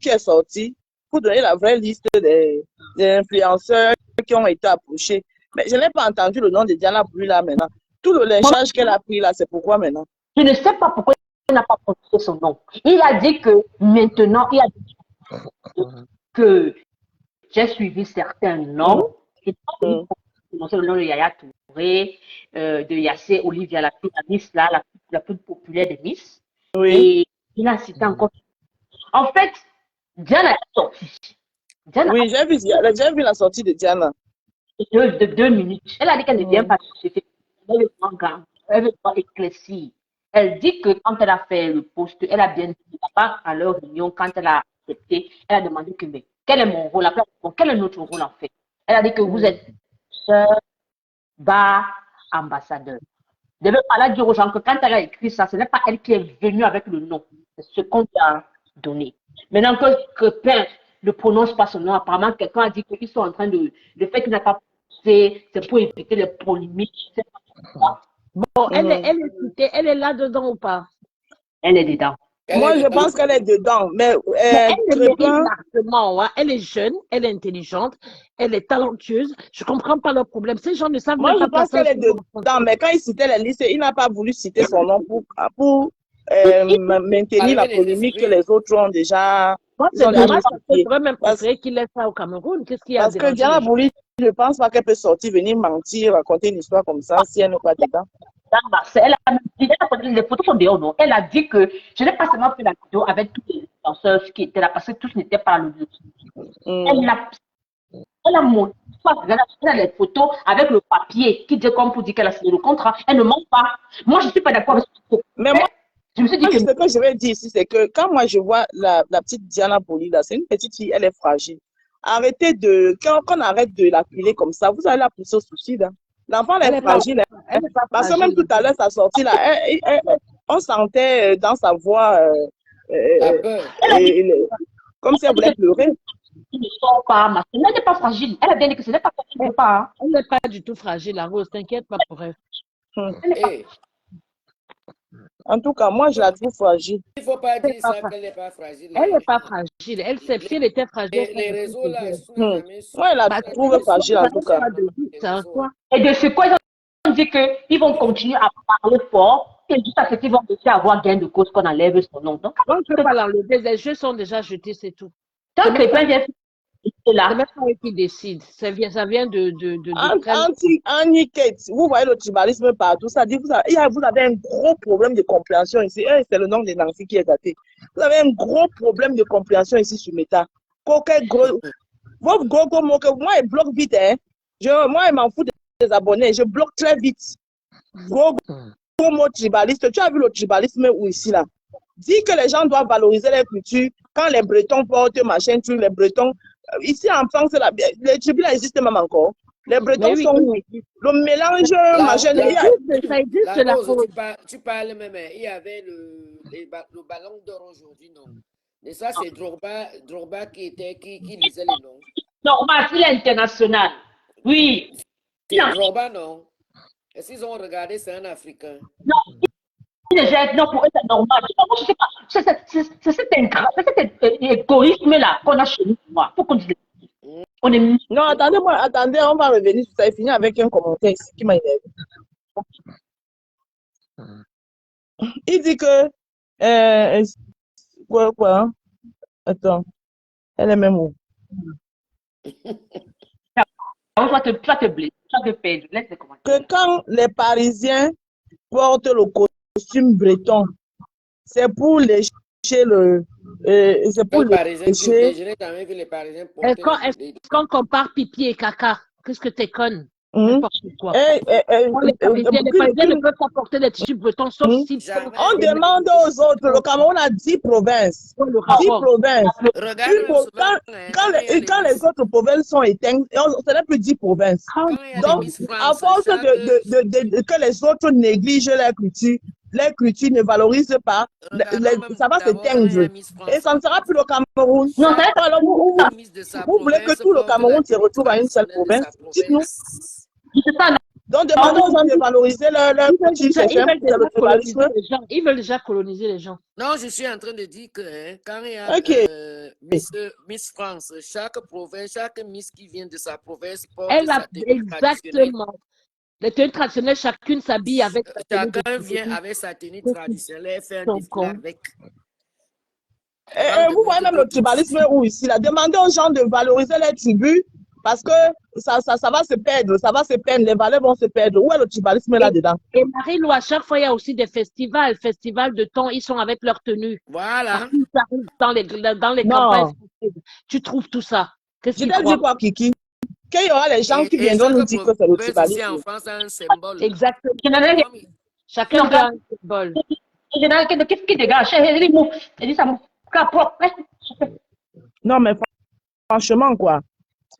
qui est sorti pour donner la vraie liste des influenceurs qui ont été approchés. Mais je n'ai pas entendu le nom de Diana Bouli là maintenant. Tout le lynchage qu'elle a pris là, c'est pourquoi maintenant? Je ne sais pas pourquoi il n'a pas prononcé son nom. Il a dit que maintenant, il a dit que j'ai suivi certains noms. Il a prononcé le nom de Yaya Touré, de Yassé Olivia, la Miss là, la plus populaire des Miss. Oui. Et il a cité encore. En fait, Diana est sortie. Oui, j'ai vu la sortie de Diana. De 2 minutes. Elle a dit qu'elle ne vient pas de elle veut pas éclaircir. Elle dit que quand elle a fait le poste, elle a bien dit pas à leur réunion, quand elle a accepté, elle a demandé que mais quel est mon rôle? Quel est notre rôle en fait? Elle a dit que vous êtes sœur, ambassadeur. Elle a dit aux gens que quand elle a écrit ça, ce n'est pas elle qui est venue avec le nom, c'est ce qu'on lui a donné. Maintenant que Père ne prononce pas son nom, apparemment quelqu'un a dit qu'ils sont en train de. Le fait qu'il n'a pas posé, c'est pour éviter les polémiques. Bon, elle est citée, elle est là dedans ou pas? Elle est dedans. Moi, est je pense dedans. qu'elle est dedans. Mais Mais elle le mérite Crépin, largement. Hein. Elle est jeune, elle est intelligente, elle est talentueuse. Je ne comprends pas leur problème. Ces gens ne savent moi, même je pas pense placer un qu'elle est second en dedans. Mais quand il citait la liste, il n'a pas voulu citer son nom pour maintenir la Malgré les polémique que esprits. les autres ont déjà, Moi, ils c'est ont déjà dommage parce que justifié. j'aurais même Parce, préféré qu'il laisse ça au Cameroun. Qu'est-ce qui a parce que dérangé Diana les gens? Bouli, je ne pense pas qu'elle peut sortir, venir mentir, raconter une histoire comme ça si elle n'est pas dedans. Dans Marseille, elle a dit, les photos sont dehors, non? Elle a dit que je n'ai pas seulement fait la vidéo avec tous les danseurs qui étaient là parce que tous n'étaient pas là le Elle a, elle a montré, elle a les photos avec le papier qui dit comme pour dire qu'elle a signé le contrat. Elle ne ment pas. Moi, je ne suis pas d'accord avec ce que Mais moi, je me suis dit que ce que je vais dire ici, c'est que quand moi je vois la petite Diana Bouli, là, c'est une petite fille, elle est fragile. Arrêtez quand on arrête de l'appeler comme ça, vous allez la pousser au suicide. Hein. L'enfant, elle est fragile. Elle n'est pas Parce que même fragile. tout à l'heure, sa sortie là, on sentait dans sa voix La peur. comme si elle voulait pleurer. ne sort pas, ma soeur. Elle n'est pas fragile. Elle a bien dit que ce n'est pas fragile. Pas, hein. Elle n'est pas du tout fragile, la Rose. T'inquiète pas pour elle. Eh, En tout cas, moi, je la trouve fragile. il ne faut pas Elle n'est dire pas ça fra- qu'elle n'est pas fragile. elle n'est pas fragile. Elle, si elle était fragile, elle Les serait réseaux plus là, sévère. on n'a jamais su. Moi, je la Bah, trouve fragile en tout cas. pas de doute, Les c'est un réseaux. quoi? Et de ce quoi ils ont dit qu'ils vont continuer à parler fort. Et juste à ce qu'ils vont aussi avoir gain de cause qu'on enlève son nom. Donc, On ne peut pas l'enlever. Les jeux sont déjà jetés, c'est tout. quand quelqu'un vient C'est là, même pas eux qui décident. Ça vient de Annie-Kate, vous voyez le tribalisme partout. Ça dit, vous avez un gros problème de compréhension ici. C'est le nom de Nancy qui est daté. Vous avez un gros problème de compréhension ici sur Meta. Vos gros mots que moi, je bloque vite. Hein. Moi, je m'en fous des abonnés. Je bloque très vite. Gros mots tribaliste. Tu as vu le tribalisme où ici, là? Dis que les gens doivent valoriser leur culture. Quand les Bretons portent machin, les Bretons. Ici en France, les tribus existent même encore. Les Bretons sont où? Le mélange, machin. Ça existe, la Rose, tu parles même, il y avait le ballon d'or aujourd'hui, non? Et ça, c'est Drogba qui lisait les noms. normal, il est international. Oui. C'est Drogba, non? Est-ce qu'ils ont regardé, c'est un Africain? Non, non, pour eux, c'est normal. Moi, je sais pas. C'est cet égoïsme-là qu'on a chez nous. Faut qu'on dise. On est... Non, attendez, on va revenir sur ça. Il finit avec un commentaire ici qui m'a énervé. Il dit que. Quoi? Attends. Elle est même où? Tu vas te blesser, tu vas te perdre. Laisse les commentaires. Que quand les Parisiens portent le costume breton, c'est pour lécher le. C'est pour lécher. Je n'ai jamais vu les Parisiens porter. Est-ce qu'on compare pipi et caca? Qu'est-ce que t'es conne? Les Parisiens ne peuvent pas porter des tissus bretons, sauf si... On demande aux autres. Le Cameroun a 10 provinces. 10 provinces. Quand les autres provinces sont éteintes, ce n'est plus 10 provinces. Donc, à force que les autres négligent leur culture ne valorise pas, ça va s'éteindre. Et ça ne sera plus le Cameroun. Non, alors, vous voulez que tout le Cameroun se retrouve à une seule province? Dites-nous. Donc, demandons aux gens de valoriser leur culture. Ils veulent déjà coloniser les gens. Non, je suis en train de dire que quand il y a Miss France, chaque province, chaque Miss qui vient de sa province porte sa tenue exactement. Les tenues traditionnelles, chacune s'habille avec sa tenue. Chacun vient avec sa tenue traditionnelle, fait un défilé avec. Vous voyez même le tribalisme où ici, là. Demandez aux gens de valoriser les tribus parce que ça va se perdre, les valeurs vont se perdre. Où est le tribalisme là-dedans? Et Marie-Lou, à chaque fois, il y a aussi des festivals de thon, ils sont avec leur tenue. Voilà. Dans les campagnes, tu trouves tout ça. Je t'ai dit quoi, Kiki? Qu'il y aura les gens qui viendront nous dire que c'est le tribalisme. En France, un symbole. Exactement. Chacun a un symbole. Qu'est-ce qui dégage? Non, mais franchement, quoi.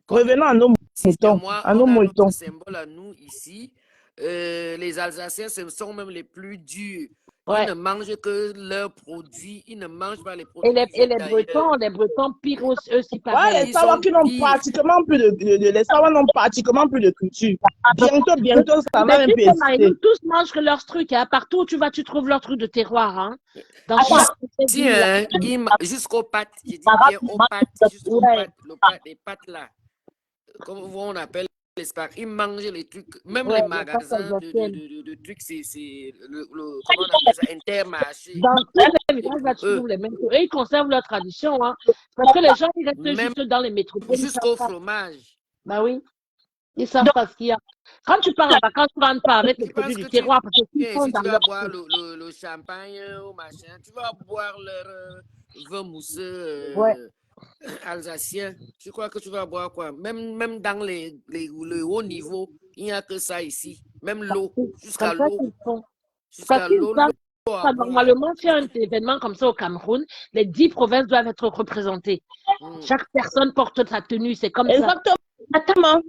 Revenons à nos moutons. À nos moutons. Symbole à nous ici. Les Alsaciens, ce sont même les plus durs. Ils Ouais. ne mangent que leurs produits, ils ne mangent pas les Et produits d'ailleurs. les Bretons, pire aussi, eux, c'est Ouais, pareil. les Sawa qui n'ont pratiquement plus les Sawa n'ont pratiquement plus de culture. Bientôt, ça va Mais même tu sais, Marie, persister. tous mangent que leurs trucs. Hein. Partout où tu vas, tu trouves leurs trucs de terroir. Hein. Dans chaque Si, ville, là. jusqu'aux pâtes, je dis bien aux pâtes, jusqu'aux Ouais. pâtes, les pâtes là, comme on appelle les spag, ils mangent les trucs, même Ouais, les les pâtes magasins alsaciennes. de trucs, c'est comment on appelle ça, Intermarché. Dans tous les Et villages, là, pour tu eux, trouves les mêmes choses. Et ils conservent leur tradition. Hein. Parce que les gens, ils restent même juste dans les métropoles. Ils jusqu'au savent pas. fromage. Bah oui, ils savent pas ce qu'il y a. Quand tu pars en vacances, tu rentres pas avec les Tu produits penses du que tu terroir parce qu'ils viens sont ici, dans tu vas leur boire truc. le champagne ou machin, tu vas boire leur vin mousseux Ouais. alsacien. Tu crois que tu vas boire quoi? Même dans le haut niveau, il n'y a que ça ici. Même l'eau, jusqu'à Comme ça l'eau, qu'ils font. jusqu'à Parce qu'ils l'eau, savent l'eau à ça. boire. Normalement, s'il y a un événement comme ça au Cameroun, les 10 provinces doivent être représentées. Mm. Chaque personne porte sa tenue, c'est comme ça. Exactement.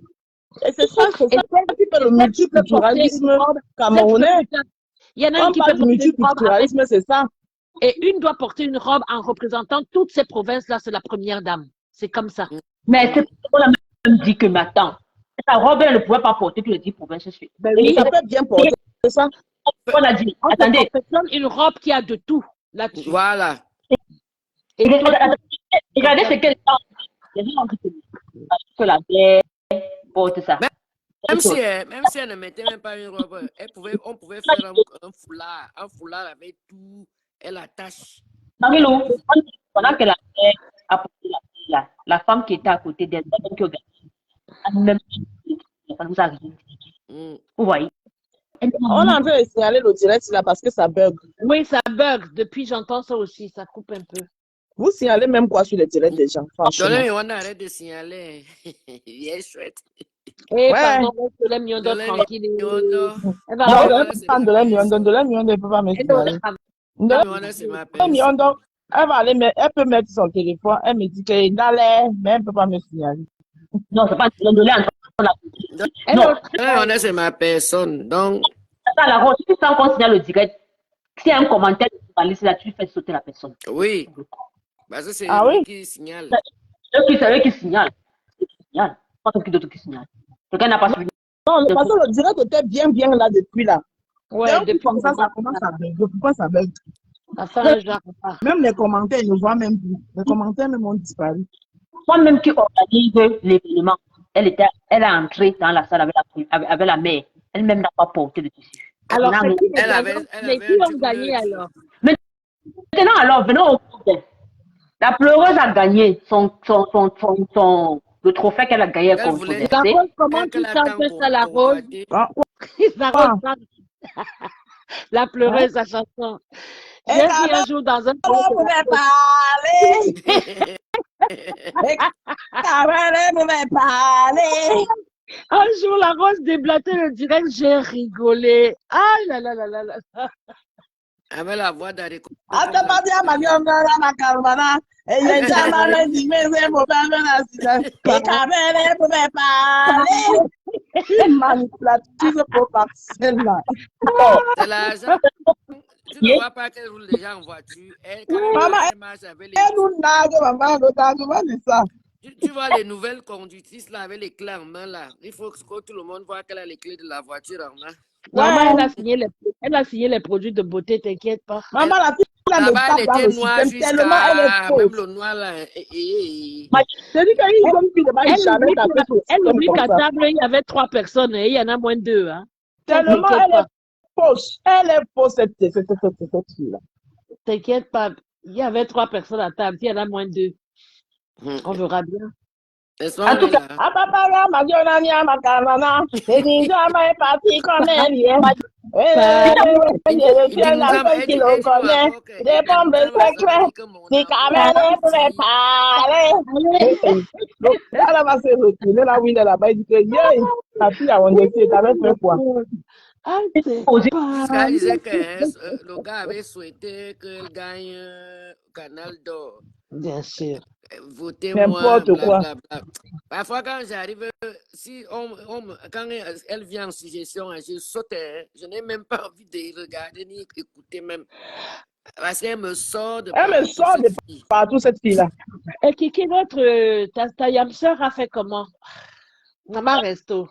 Et c'est ça Et qui fait le celle qui peut porter multiculturalisme une robe, camerounais. il y en a Quand une on qui peut parle du porter une robe avec, multiculturalisme, c'est ça. et une doit porter une robe en représentant toutes ces provinces-là, c'est la première dame. C'est comme ça. Mais c'est pour la même dit que maintenant. Sa robe, elle ne pouvait pas porter tous les 10 provinces. Ben oui, Ça peut bien porter, c'est ça. On a dit, on te attendez, confectionne une robe qui a de tout là-dessus. Voilà. Et toi, regardez ce que les gens ont dit que la guerre porte ça. Même si elle ne mettait même pas une robe, on pouvait faire un foulard avec tout, elle attache. Marie-Lou, pendant que la guerre a porté la femme qui était à côté d'elle, elle qui a même ça nous arrive. Mm. Vous voyez? On est en train de signaler le direct là parce que ça bug. oui, ça bug. Depuis, j'entends ça aussi. Ça coupe un peu. Vous signalez même quoi sur le direct des gens, franchement. Donnez, on arrête de signaler. Il est chouette. Eh, Ouais. pardon, je laisse Miondo Donnez tranquille. Miondo. Elle va Non, avoir- de la Miondo, elle ne peut pas me elle doit signaler. travailler. Miondo, c'est ma De personne. Miondo, elle va aller, elle peut mettre son téléphone, elle me dit qu'elle allait, mais elle ne peut pas me signaler. Non, c'est pas le dollar en train Elle Non. doit- Miondo, c'est ma personne. Donc, Attends, la roche, si tu sens qu'on signale le direct, s'il y a un commentaire de journaliste là, tu fais sauter la personne. oui. Parce que c'est Ah lui oui? qui signale. C'est eux qui signalent. Pas quelqu'un d'autre qui signale. Quelqu'un n'a pas suivi. Non, parce que le direct était bien là depuis là. Ouais, D'un coup, depuis comme ça commence à bugger. Pourquoi ça bug? ça fait un genre. Même les commentaires, ils ne voient même plus. Les commentaires même ont disparu. Moi-même qui organise l'événement, elle a entré dans la salle avec la mère. Elle-même n'a pas porté de tissu. Alors, c'est qui les Elle avait- gagnants? elle Les avait qui un ont truc gagné de- alors? Maintenant, alors, venons au problème. La pleureuse a gagné le trophée qu'elle a gagné Elle contre voulait- La Versé. rose, comment tu qu'elle chantes attend ça, la qu'on rose? voit- Ah, La rose chante. La pleureuse, sa chanson. Et J'ai quand vu un jour dans un on pouvait parler. Et quand on pouvait parler. Un jour, la rose déblatait le direct, j'ai rigolé. Ah là là là là là. Avec la voix d'Ariko. Ata padia magionga la makalmana. Et il y a jamais dit mais c'est pour pas venir à et quand on pouvait parler. Manipulatrice pour passer là. C'est l'argent. Tu ne vois pas qu'elle roule déjà en voiture. Maman, Elle marche avec les... Et nous nague maman, comment c'est ça? Tu vois les nouvelles conductrices là avec les clés en main là. Il faut que tout le monde voit qu'elle a les clés de la voiture en main. Maman, elle a signé les produits de beauté, t'inquiète pas. Maman, la fille là me Là-bas, elle tape dans le était noire système tellement elle est jusqu'à... Même fausse. le noir là. C'est-à-dire qu'il donne plus de mal, il jamais tapé sur le Elle système oublie comme qu'à ça. table, il y avait 3 personnes et il y en a moins 2. Hein. Tellement T'inquiète elle est pas. fausse. Elle est fausse, cette fille-là. T'inquiète pas. Il y avait 3 personnes à table, il y en a moins 2. On verra bien. En tout cas, Ah, papa, là, ma gueule, nia, ma canana. Et dis jamais parti comme elle vient. Je suis un enfant qui le connaît. Des bombes secrets. Si Cameroun pouvait parler. Donc, là, elle va se retourner là où il est là-bas. Il dit que, yeah, la fille a honte, t'avais fait quoi? Ah, c'est Posé. Parce pas... qu'elle disait que le gars avait souhaité qu'elle gagne Canal d'Or. Bien sûr. Votez-moi, N'importe quoi. blablabla. Parfois, quand j'arrive, si quand elle vient en suggestion, je saute. Je n'ai même pas envie de regarder ni écouter même. Parce qu'elle me sort de Elle me partout, sort de cette fille. partout, cette fille-là. Et Kiki, ta yam sœur a fait comment? Maman Resto.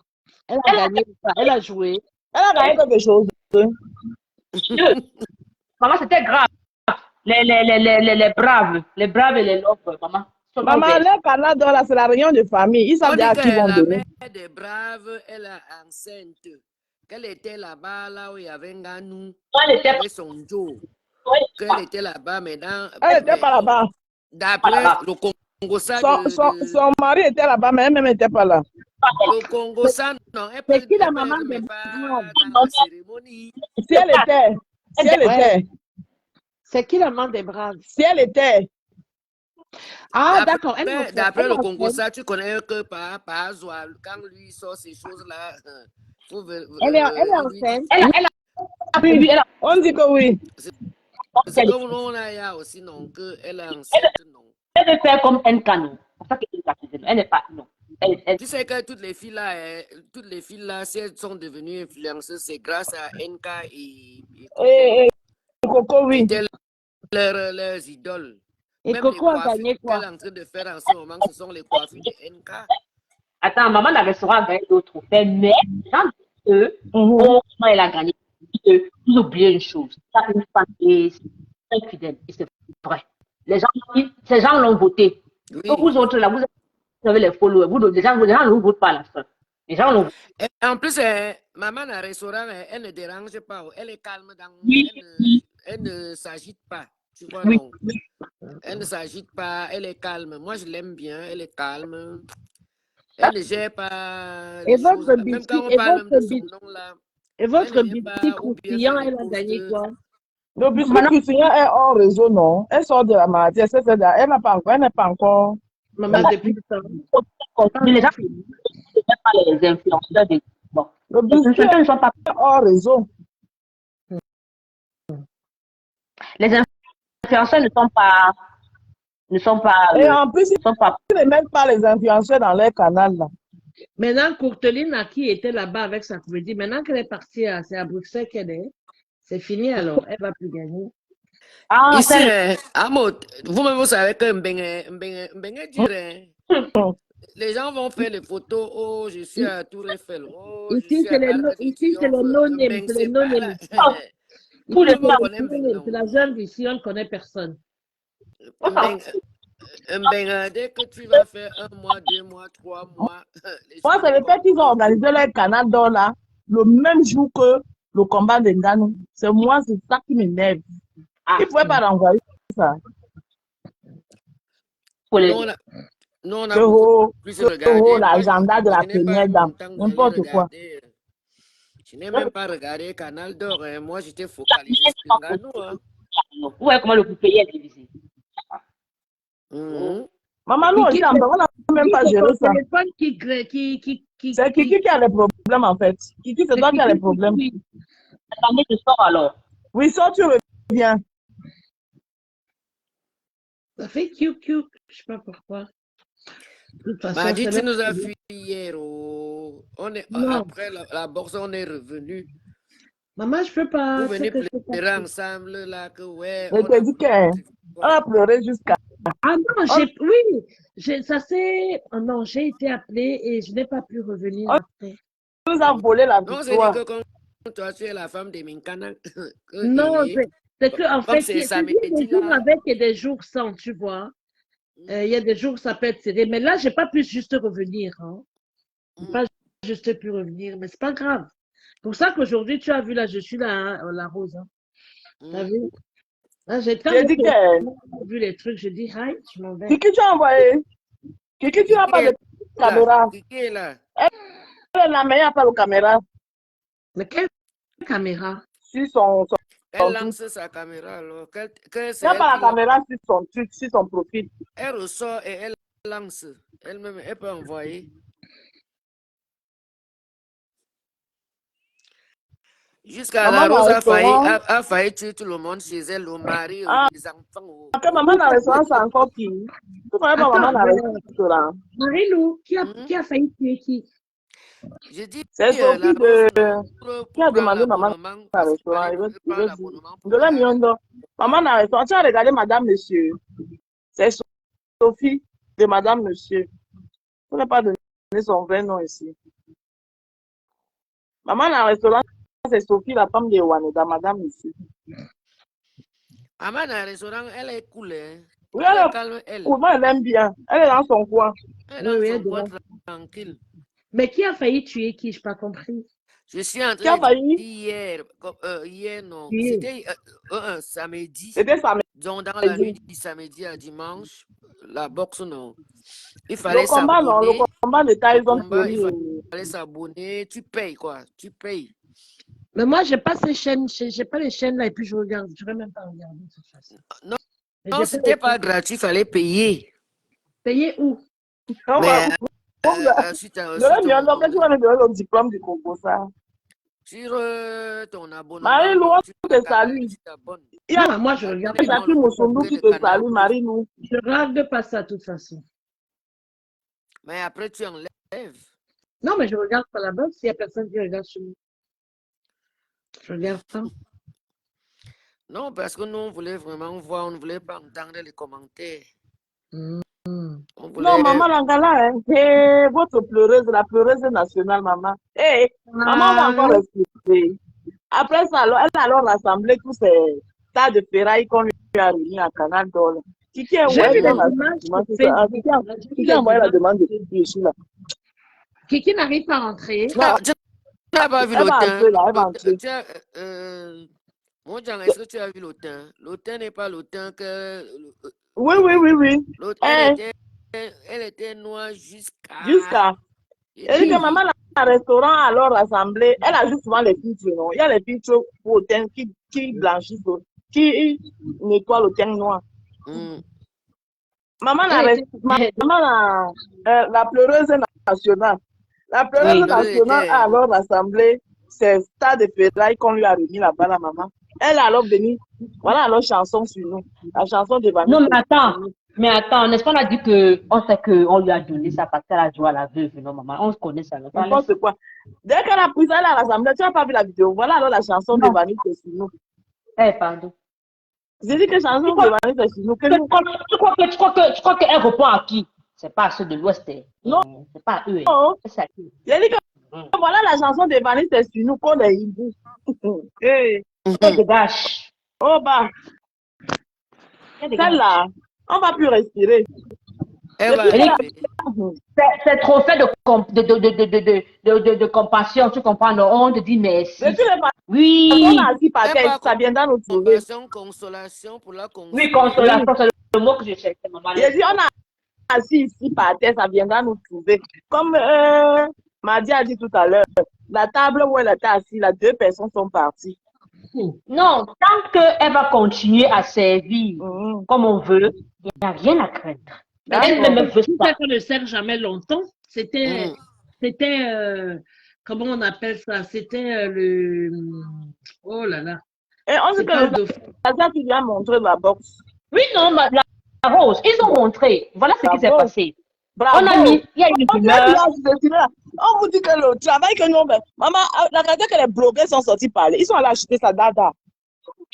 Elle a gagné, elle a joué. Elle a gagné quelque chose. Maman, c'était grave. Les braves et les lobes, maman. Maman, le Canada, là, c'est la réunion de famille. Ils savent On dit déjà que qui vont la donner. mère des braves, elle est enceinte. Qu'elle était là-bas, là où il y avait un ganou, Elle était avec son Joe. Qu'elle était là-bas, maintenant. Elle n'était pas là-bas. D'après le Congo, ça Son mari était là-bas, mais elle-même n'était pas là. le Congo, ça, non, elle peut C'est qui la être, maman mais des pas braves? dans la cérémonie. Si elle était, si elle Ouais. était, C'est qui la maman des braves? si elle était, Ah, d'accord. Elle est enceinte. D'après Elle le est Congo, enceinte. ça, tu connais que par hasard, quand lui sort ces choses-là, faut Elle est lui dire. enceinte. oui, on dit que oui. C'est comme nous, on a ya aussi, non, qu'elle est enceinte, non. Elle veut faire comme un canon. C'est pour ça qu'elle n'est pas. Non. Tu sais que toutes les filles là, si elles sont devenues influenceuses, c'est grâce à NK et Et Coco, oui. étaient leurs idoles. Et Même les Coco a coiffures gagné quoi? qu'elle est en train de faire en ce moment, ce sont les coiffures de NK. Attends, maman, la restaurant a gagné d'autres trophées, mais eux, comment elle a gagné? Ils oublient une chose. Ça, une femme est très fidèle. Et c'est vrai. Ces gens l'ont voté. Oui. Vous autres, là, vous avez les followers. Les gens ne vous votent pas à la fin. Les gens l'ont voté. Et en plus, maman, dans le restaurant, elle ne dérange pas. Elle est calme. Elle ne s'agite pas. Tu vois, Oui. non? Elle ne s'agite pas. Elle est calme. Moi, je l'aime bien. Elle est calme. Elle ne gère pas les Et choses. votre Même quand on biscuit, parle même de son nom, là. et votre Elle ne vient biscuit pas ou bien croustillant, faire les elle a gagné posts. quoi? Le biscuit croustillant est hors réseau, non? Elle sort de la maladie. Elle n'est pas encore. Maman, depuis le temps. Les gens ne sont pas les influenceurs des. Bon. Le Les biscuit influenceurs ne sont pas. est hors réseau. Les influenceurs ne sont pas. Et en plus, ne sont pas. ils ne mettent pas les influenceurs dans leur canal, là. Maintenant, Courteline, qui était là-bas avec sa comédie, maintenant qu'elle est partie, c'est à Bruxelles qu'elle est. C'est fini alors, elle ne va plus gagner. Ah, Ici, vous-même, vous savez que Mbengue dire, les gens vont faire les photos. Oh, je suis à Tour Eiffel. Oh, je Ici, suis à l'Arc de c'est les Triomphe. non-names, c'est les non-names. Tous les gens. C'est la jeune d'ici, on ne connaît personne. Dès que tu vas faire 1 mois, 2 mois, 3 mois. Moi, c'est le fait qu'ils ont organisé leur canal d'or là, le même jour que le combat de Nganou. C'est moi, c'est ça qui m'énerve. Ils ne pouvaient pas renvoyer ça. Nous, on a beaucoup plus regardé. L'agenda de la première dame, n'importe quoi. Je n'ai même pas regardé Canal d'Or. Moi, j'étais focalisé sur Nganou. Ouais, comment le pays est divisé. Maman, nous, on n'a même pas géré ça. C'est Kiki qui a les problèmes, en fait. Kiki, c'est toi qui as les problèmes. Attendez, je sors alors. Oui, sors, tu reviens. Ça fait cute, je ne sais pas pourquoi. Madi, tu nous as fui hier. Après la bourse, on est revenu. Maman, je peux pas. Vous venez pleurer ensemble, là, que ouais. Je te dis qu'on a pleuré jusqu'à. Ah non, oui, ça c'est. Oh non, j'ai été appelée et je n'ai pas pu revenir après. On nous a volé la victoire. victoire. Non, c'est dit que quand toi, tu es la femme de Minkana. Non, c'est que en fait, il y a des jours avec et des jours sans, tu vois. Il y a des jours, ça peut être serré. Mais là, je n'ai pas pu juste revenir. Hein. Je n'ai pas juste pu revenir, mais ce n'est pas grave. C'est pour ça qu'aujourd'hui, tu as vu, là, je suis là, hein, la rose. Hein. Tu as vu? Là, j'ai vu les trucs, je dis, hi, je m'en vais. Kiki, tu as envoyé. Kiki, tu n'as pas de caméra. Kiki est là. Elle est là, mais il n'y a pas de caméra. Mais quelle caméra? Si son elle lance sa caméra, alors. Il n'y a pas la caméra sur son profil. Elle ressort et elle lance. Elle-même, elle peut envoyer. Jusqu'à Maman la dans Rose le restaurant. a failli tuer tout le monde chez elle, le mari, Ah, les enfants. que maman dans le restaurant, c'est encore qui? Tu connais pas maman Attends, dans le restaurant? Marie-Lou, qui Hmm? a failli tuer qui? Je dis C'est la Sophie Rose, non, qui pour a prendre demandé maman l'abonnement, dans le parce qu'il restaurant. fallait Il prendre veut dire. l'abonnement De pour la aller à la... miondo. Maman dans le restaurant. Tu as regardé madame, monsieur. C'est Sophie de madame, monsieur. Tu n'as pas donné son vrai nom ici. Maman dans le restaurant, c'est Sophie, la femme de Waneda, madame ici. Maman dans le restaurant, elle est cool, hein. Oui, Elle elle est est calme, elle. cool, moi, elle aime bien. Elle est dans son coin. Elle est Oui, dans oui, son elle coin devrait. tranquille. Mais qui a failli tuer qui? Je n'ai pas compris. Je suis en Qui a train de dire failli? hier, non, Tuer. c'était un samedi. C'était samedi. Donc, dans la nuit du samedi à dimanche, la boxe, non. Il Le fallait combat, non, le s'abonner. combat de Le Tyson combat, il Fury. fallait s'abonner. Tu payes, quoi. Tu payes. Mais moi, je n'ai pas ces chaînes, j'ai pas les chaînes là et puis je regarde. Je ne vais même pas regarder de toute façon. Non, Mais non, j'ai pas c'était les pas chaînes. gratuit, il fallait payer. Payer où? On va, Mais suite à de la miondo, qu'est-ce que tu vas me donner le diplôme du Congo, ça? sur ton abonnement, Marie-Lou, donc, on te salue. tu t'abonnes. Il y a Non, moi, je regarde pas. Jackie Moussoundou qui te salue, Marie-Lou. Je regarde pas ça de toute façon. Mais après, tu enlèves. Non, mais je regarde pas là-bas s'il n'y a personne qui regarde sur moi. Je regarde pas. Non, parce que nous, on voulait vraiment voir, on ne voulait pas entendre les commentaires. Mm. On voulait... Non, maman Langala, hein. Hey, votre pleureuse, la pleureuse nationale, maman. Hey, maman va encore expliquer. Après ça, elle a alors rassemblé tous ces tas de ferrailles qu'on lui a réunis à Canal d'Or. Qui est J'ai vu les images sur Facebook. Qui a envoyé la demande de ici là? Qui n'arrive pas à rentrer. Tu n'as pas vu Elle va l'automne. entrer là, elle va entrer. Mon Jean, est-ce que tu as vu l'automne? L'automne n'est pas l'automne que... Oui, oui, oui, oui. L'automne elle était noire jusqu'à... Elle dit que maman, dans le restaurant, alors rassemblé, elle a juste souvent les filtres, non? Il y a les filtres pour le teint qui blanchissent, qui nettoient le teint noir. Maman, la pleureuse nationale. La pleureuse nationale a alors rassemblé ces tas de ferrailles qu'on lui a remis là-bas, la maman. Elle a alors venu, voilà alors chanson sur nous. La chanson de Vanessa. Non, mais attends, n'est-ce pas, on a dit on sait qu'on lui a donné ça parce qu'elle a joué à la veuve, non, maman? On se connaît ça, non? N'importe quoi. Dès qu'elle a pris ça, elle a rassemblé. Tu n'as pas vu la vidéo. Voilà alors la chanson de Vanessa sur nous. Eh, pardon. J'ai dit que chanson de Vanessa sur nous. Tu crois qu'elle répond à qui? C'est pas à ceux de l'Ouest. Non. C'est pas à eux. C'est à qui? J'ai dit que voilà la chanson de Vanessa sur nous qu'on est hibou. Hey. Dégage. Oh bah. Celle-là, on va plus respirer. C'est trop fait de compassion, tu comprends? Non, on te dit merci. Oui. On a assis par terre, ça viendra nous trouver. Consolation pour la consolation. Oui, consolation, c'est le mot que je cherchais, maman. J'ai dit, on a assis ici par terre, ça viendra nous trouver. Comme Madi a dit tout à l'heure, la table où elle était assise, là, 2 personnes sont parties. Non, tant qu'elle va continuer à servir comme on veut, il n'y a rien à craindre. Elle ne veut pas. Qu'on ne sert jamais longtemps. C'était, comment on appelle ça? C'était le. Oh là là. Et on dit que le qui vient montrer la boxe. Oui, non, la Rose, ils ont montré. Voilà ce qui s'est passé. Bravo. On a mis, il y a une humeur. On vous dit que le travail que nous faisons, maman, la qualité que les blogueurs sont sortis parler, ils sont allés acheter sa data.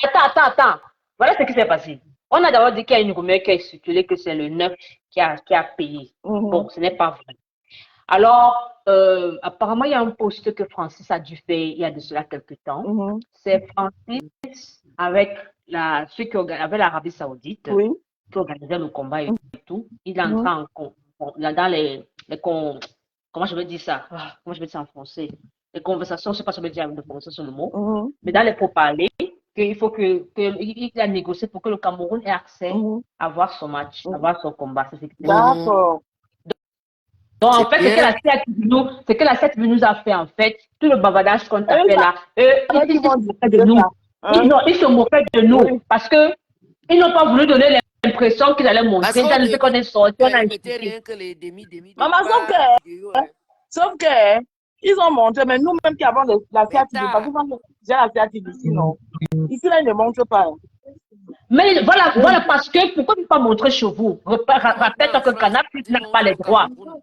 Attends. Voilà ce qui s'est passé. On a d'abord dit qu'il y a une rumeur qui a circulé que c'est le 9 qui a payé. Bon, ce n'est pas vrai. Alors, apparemment, il y a un post que Francis a dû faire il y a de cela quelques temps. C'est Francis avec ceux qui avaient l'Arabie Saoudite, qui organisaient le combat et tout. Il entre dans les comment je vais dire ça? Comment je vais dire ça en français? Les conversations, je ne sais pas si je vais dire de français sur le mot, mais dans les pourparlers, qu'il faut qu'il a négocié pour que le Cameroun ait accès à voir son match, à voir son combat. D'accord. Donc, en fait, ce que la secte nous a fait, en fait, tout le bavardage qu'on a fait là, ils se moquaient de nous. Ils se moquaient de nous parce qu'ils n'ont pas voulu donner l'impression qu'ils allaient montrer. Dans le fait qu'on est sorti, on a rien que les demi. Maman, sauf que Ils ont montré, mais nous-mêmes qui avons la Mais Fiat TV, parce que t'as, moi, j'ai la Fiat TV ici, non. Ici, là, ils ne montrent pas. Mais voilà parce que pourquoi ne pas montrer chez vous? Rappelle-toi en que France, Canal+ ils n'a pas montrent les au droits. Cameroun.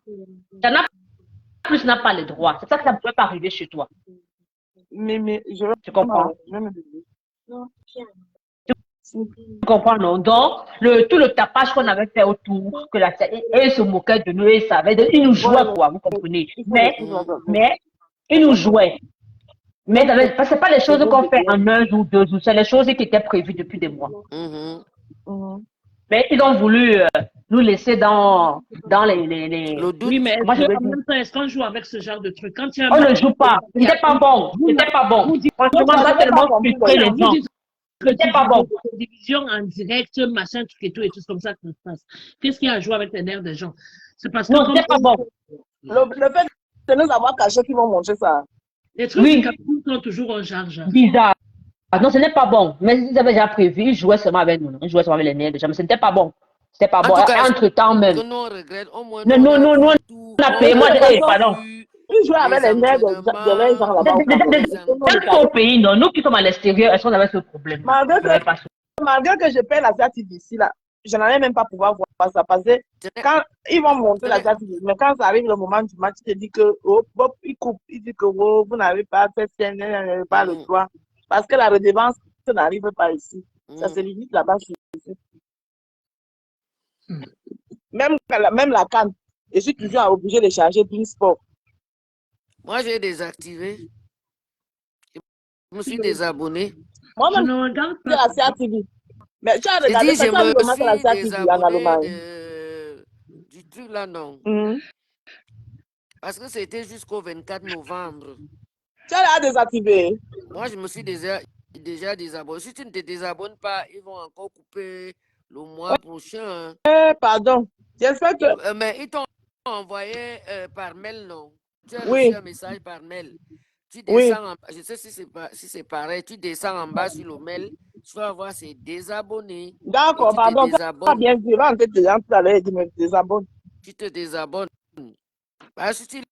Canal+ n'a pas les droits. C'est ça que ça ne peut pas arriver chez toi. Mais je vais Tu comprends? je vais me débrouiller. Tu comprends, non? Donc, tout le tapage qu'on avait fait autour, que et ils se moquaient de nous, ils savaient, ils nous jouaient, quoi, vous comprenez? Il faut Mais, il faut attendre. mais, ils nous jouaient. Mais parce que c'est pas les choses qu'on fait en un jour, 2 jours, c'est les choses qui étaient prévues depuis des mois. Mhm. Mais ils ont voulu nous laisser dans les... Le doute, Oui, mais Moi, je veux en dire, même temps, est-ce qu'on joue avec ce genre de truc? Quand il y a un on ne match, joue pas. C'était pas bon. C'était pas bon. vous dites, Franchement, Moi, ça je a n'ai pas tellement compris. frustré les vous gens. dites que C'était pas bon. division en direct, machin, truc et tout comme ça que ça se passe. Qu'est-ce qu'il y a à jouer avec les nerfs des gens? C'est parce que Non, comme c'était pas bon. Le fait de nous avoir caché qu'ils vont montrer ça. les trucs Oui. du Cameroun sont toujours en charge. Bizarre. Ah non, ce n'est pas bon. Mais ils avaient déjà prévu, ils jouaient seulement avec nous. Ils jouaient seulement avec les nerfs déjà. Mais ce n'était pas bon. C'était pas en bon. tout cas, Entre-temps même. que nous on regrette, au moins Non, nous non, non, on non, a vu tout, on a on payé. Moi, a pardon. vu Ils jouent avec les les nerfs de les gens entraînements, là-bas au Cameroun. les Peut-être qu'au pays, non. Nous qui sommes à l'extérieur, est-ce qu'on avait ce problème-là? Malgré que je paie la Fiat TV ici, là, je n'allais même pas pouvoir voir ça. Parce que quand ils vont montrer la Fiat TV, mais quand ça arrive le moment du match, ils te disent que, oh, Bob, il coupe, il dit que, oh, vous n'avez pas fait, vous n'avez pas le droit. Parce que la redevance n'arrive pas ici. Ça se limite là-bas. Même la canne, je suis toujours obligé de charger Bein Sport. Moi, j'ai désactivé. Je me suis désabonné. Je Moi-même, ne regarde j'ai pas. la Fiat TV. Mais tu as J'ai regardé dit, ça, je tu as vu me le match de la suis Fiat TV en désabonné Allemagne. du truc là, non. Parce que c'était jusqu'au 24 novembre. Tu as désactivé. Moi, je me suis déjà désabonné. Si tu ne te désabonnes pas, ils vont encore couper le mois prochain. Pardon. J'espère que. Mais ils t'ont envoyé par mail, non? Tu as Oui. reçu un message par mail. Tu descends en bas. Je sais si c'est pareil. Tu descends en bas sur le mail. Tu vas voir, c'est désabonné. D'accord, pardon. Pas bien vu. Là, on te me désabonne. Tu te désabonnes. Parce que si tu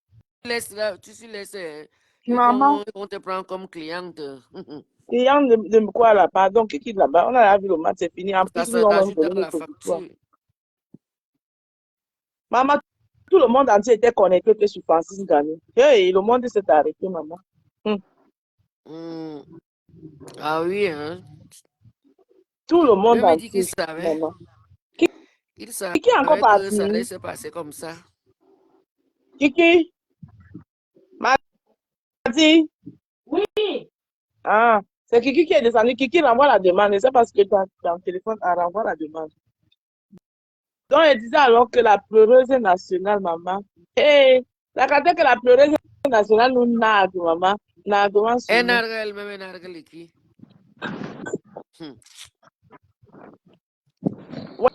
laisses là, Maman. on te prend comme cliente. Client de quoi là? Pardon, qui est là-bas? On a vu le match, c'est fini. En plus, Ça nous, on va s'ajoute dans la facture. Maman, tout le monde entier était connecté que sur Francis Gagné. Hey, le monde s'est arrêté, maman. Ah oui, hein? Tout le monde entier. entier. Qu'il savait. Maman. Il savait Qui est encore parti? que ça allait se passer comme ça. Kiki? Madi? Oui. Ah, c'est Kiki qui est descendu. Kiki renvoie la demande. C'est parce que ton téléphone renvoie la demande. Donc, elle disait alors que la pleureuse nationale, maman. Hey, la carte que la pleureuse nationale nous nargue, maman. Narguement sur Elle nous. nargue elle-même, elle nargue qui? Ouais,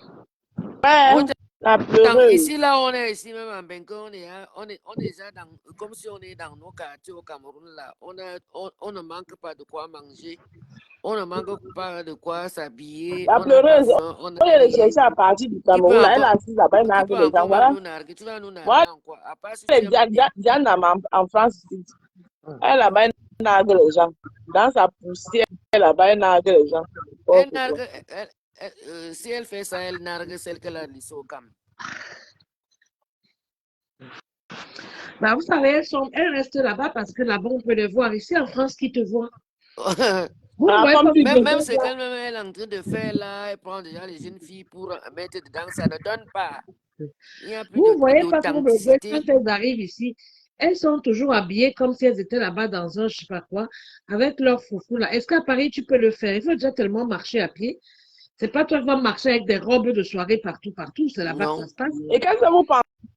la pleureuse. Ici, là, on est ici même en Benko, on est déjà dans, comme si on est dans nos quartiers au Cameroun, là. On ne manque pas de quoi manger. On ne manque pas de quoi s'habiller. La pleureuse, on est allé chercher à partir du Cameroun, là, elle a assise là-bas, elle nargue les gens. Voilà. Tu vas nous narguer Voilà. en quoi? À part si Diane en France, elle là-bas, elle nargue les gens. Dans sa poussière, là-bas, elle nargue les gens. Elle nargue, si elle fait ça, elle nargue celle qu'elle a laissée au Cam. Bah, vous savez, elles restent là-bas parce que là-bas, on peut les voir. Ici, en France, qui te voit? Même ce qu'elle est en train de faire là, elle prend déjà les jeunes filles pour mettre dedans, ça ne donne pas. Il y a plus vous voyez pas d'authenticité. quand elles arrivent ici, elles sont toujours habillées comme si elles étaient là-bas dans un je sais pas quoi, avec leur foufou là. Est-ce qu'à Paris, tu peux le faire? Il faut déjà tellement marcher à pied. C'est pas toi qui vas marcher avec des robes de soirée partout. C'est là-bas que ça se passe. Et qu'est-ce que vous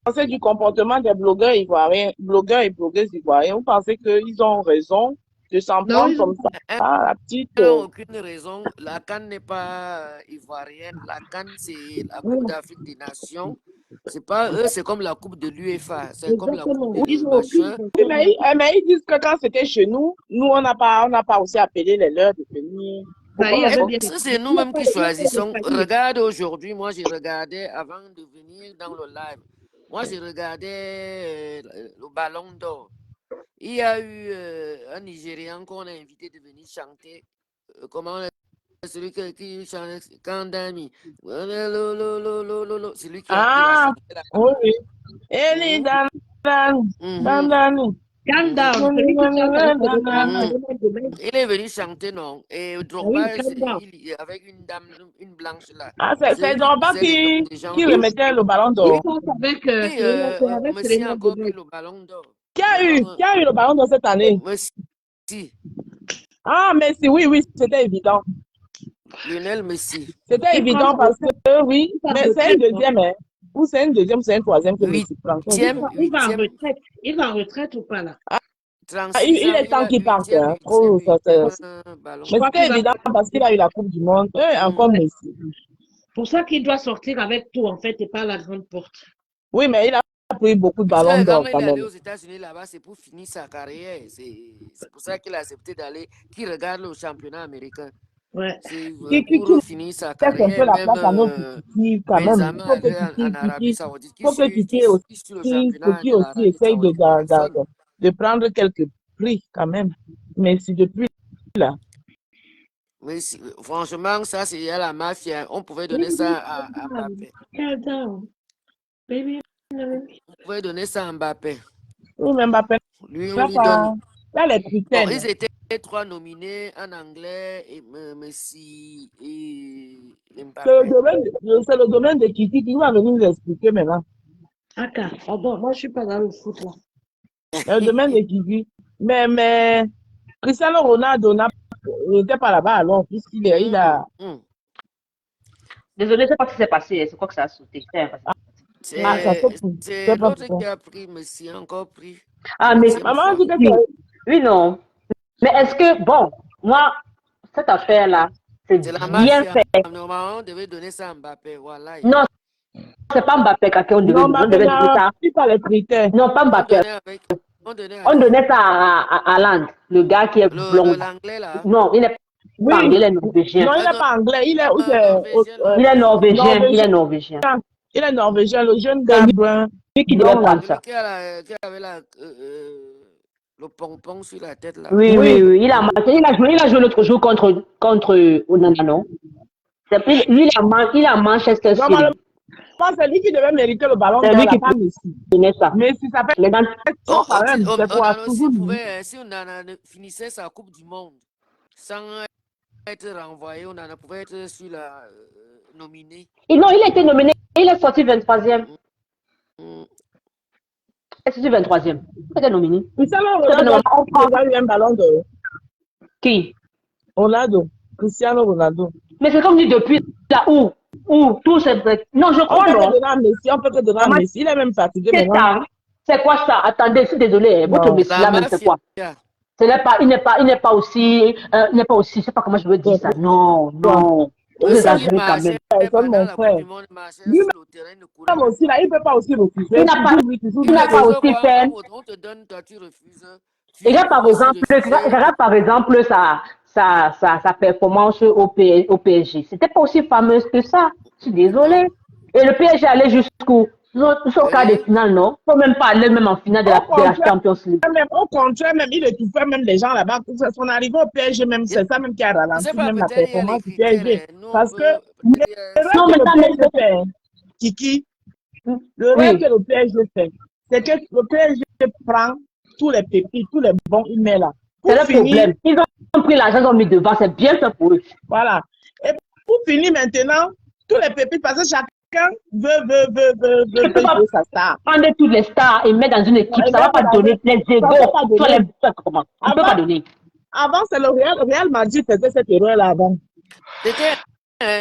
pensez du comportement des blogueurs ivoiriens, blogueurs et blogueuses ivoiriens? Vous pensez qu'ils ont raison de s'en prendre comme ça? Ah, la petite. Ils n'ont aucune raison. La CAN n'est pas ivoirienne. La CAN, c'est la Coupe d'Afrique des Nations. C'est pas eux, c'est comme la Coupe de l'UEFA. C'est comme la Coupe de machin. Mais ils disent que quand c'était chez nous, on n'a pas aussi appelé les leurs de venir. C'est nous-mêmes qui choisissons. Regarde aujourd'hui, moi j'ai regardé avant de venir dans le live. Moi j'ai regardé le Ballon d'Or. Il y a eu un Nigérian qu'on a invité de venir chanter. Comment on celui qui chante Kandami. C'est lui qui a chanté la oui, oui. Eli dan dan dan dan. Calm down. Celui qui chante avec le domaine. Il est venu chanter, non? Et Drogba, avec une dame, une blanche là. Ah, c'est Drogba qui remettait le ballon d'or. Il chante avec Messi a encore pris le ballon d'or. Qui a eu le ballon d'or cette année? Messi. Ah, Messi, oui, oui, c'était évident. Lionel Messi. C'était évident parce que, oui, mais c'est une deuxième, hein. Ou c'est une deuxième, c'est une troisième que Messi prend. Il va en retraite. Il va en retraite ou pas là? Il est temps qu'il parte. Hein. Trop, mais c'était évident parce qu'il a eu la Coupe du Monde. Encore Messi. Pour ça qu'il doit sortir avec tout, en fait, et pas la grande porte. Oui, mais il a pris beaucoup de ballons d'or quand il est même. allé aux États-Unis là-bas, c'est pour finir sa carrière. C'est pour ça qu'il a accepté d'aller, qu'il regarde le championnat américain. Ouais. Pour finir sa carrière. Un peu la place à notre petit quand même. Il faut que Kiki aussi essaye de prendre quelques prix quand même. Mais si depuis là. Mais franchement, ça c'est la mafia. On pouvait donner ça à Mbappé. On pouvait donner ça à Mbappé. Oui, mais Mbappé. Lui, on lui donne. Là, les critères. Bon, ils étaient 3 nominés, un anglais, et Messi et Mbappé. C'est le domaine de Kiki qui va venir nous expliquer maintenant. Pardon, moi je suis pas dans le foot là. Le domaine de Kiki. Mais Cristiano Ronaldo n'était pas là-bas alors, puisqu'il a. Désolé, je sais pas ce qui s'est passé. C'est quoi que ça a sauté? C'est l'autre qui a pris, Messi a encore pris. Ah, mais maman, oui, non. Mais est-ce que, bon, moi, cette affaire-là, c'est bien fait. Normalement, on devait donner ça à Mbappé, voilà. Non, c'est pas Mbappé qu'on devait donner ça. Pas les critères. Non, pas Mbappé. On donnait ça à Haaland, le gars qui est blond. L'anglais là. Non, il n'est pas anglais, il est norvégien. Non, il n'est pas anglais, il est norvégien. Il est norvégien. Il est norvégien, le jeune gars brun. Qui devait prendre ça. Qui avait le pompon sur la tête là. Oui. Il a joué l'autre jour contre Onana, non? Lui, il a Manchester City. C'est lui qui devait mériter le ballon d'or, pas Messi. Messi, ça fait quand même. Si Onana finissait sa Coupe du Monde sans être renvoyé, Onana pouvait être sur la nominé. Non, il a été nominé. Il est sorti 23e. Il est sorti 23e. Il était nominé. Cristiano Ronaldo a eu un ballon d'or. Qui? Ronaldo. Cristiano Ronaldo. Mais c'est comme dit depuis là où tout c'est. Non, je crois non. On peut te donner à Messi. Il est même fatigué maintenant. C'est quoi ça? Attendez, je suis désolée. Votre Messi là, même c'est quoi? Il n'est pas aussi, je sais pas comment je veux dire ça. Non. Vous exagérez quand même. Mon frère. Lui aussi, là, il ne peut pas aussi refuser. Il n'a pas aussi fait. On te donne, toi tu refuses. Regarde par exemple sa performance au PSG. C'était pas aussi fameuse que ça. Je suis désolée. Et le PSG allait jusqu'où? Son quart de finale, non? Il ne faut même pas aller même en finale de la Champions League. Au contraire, même, il étouffait même les gens là-bas. Son arrivée au PSG, même, c'est ça même qui a ralenti même la performance du PSG. Parce que le PSG fait, Kiki, le rêve que le PSG fait, c'est que le PSG prend tous les pépites, tous les bons, il met là. C'est le problème. Ils ont pris l'argent, ils ont mis devant, c'est bien fait pour eux. Voilà. Et pour finir maintenant, tous les pépites, parce que chacun veut jouer sa star. Prendre toutes les stars et mettre dans une équipe, ça ne va pas donner les égos. Comment? On ne peut pas donner. Avant, c'est le Real Madrid qui faisait cette erreur-là avant.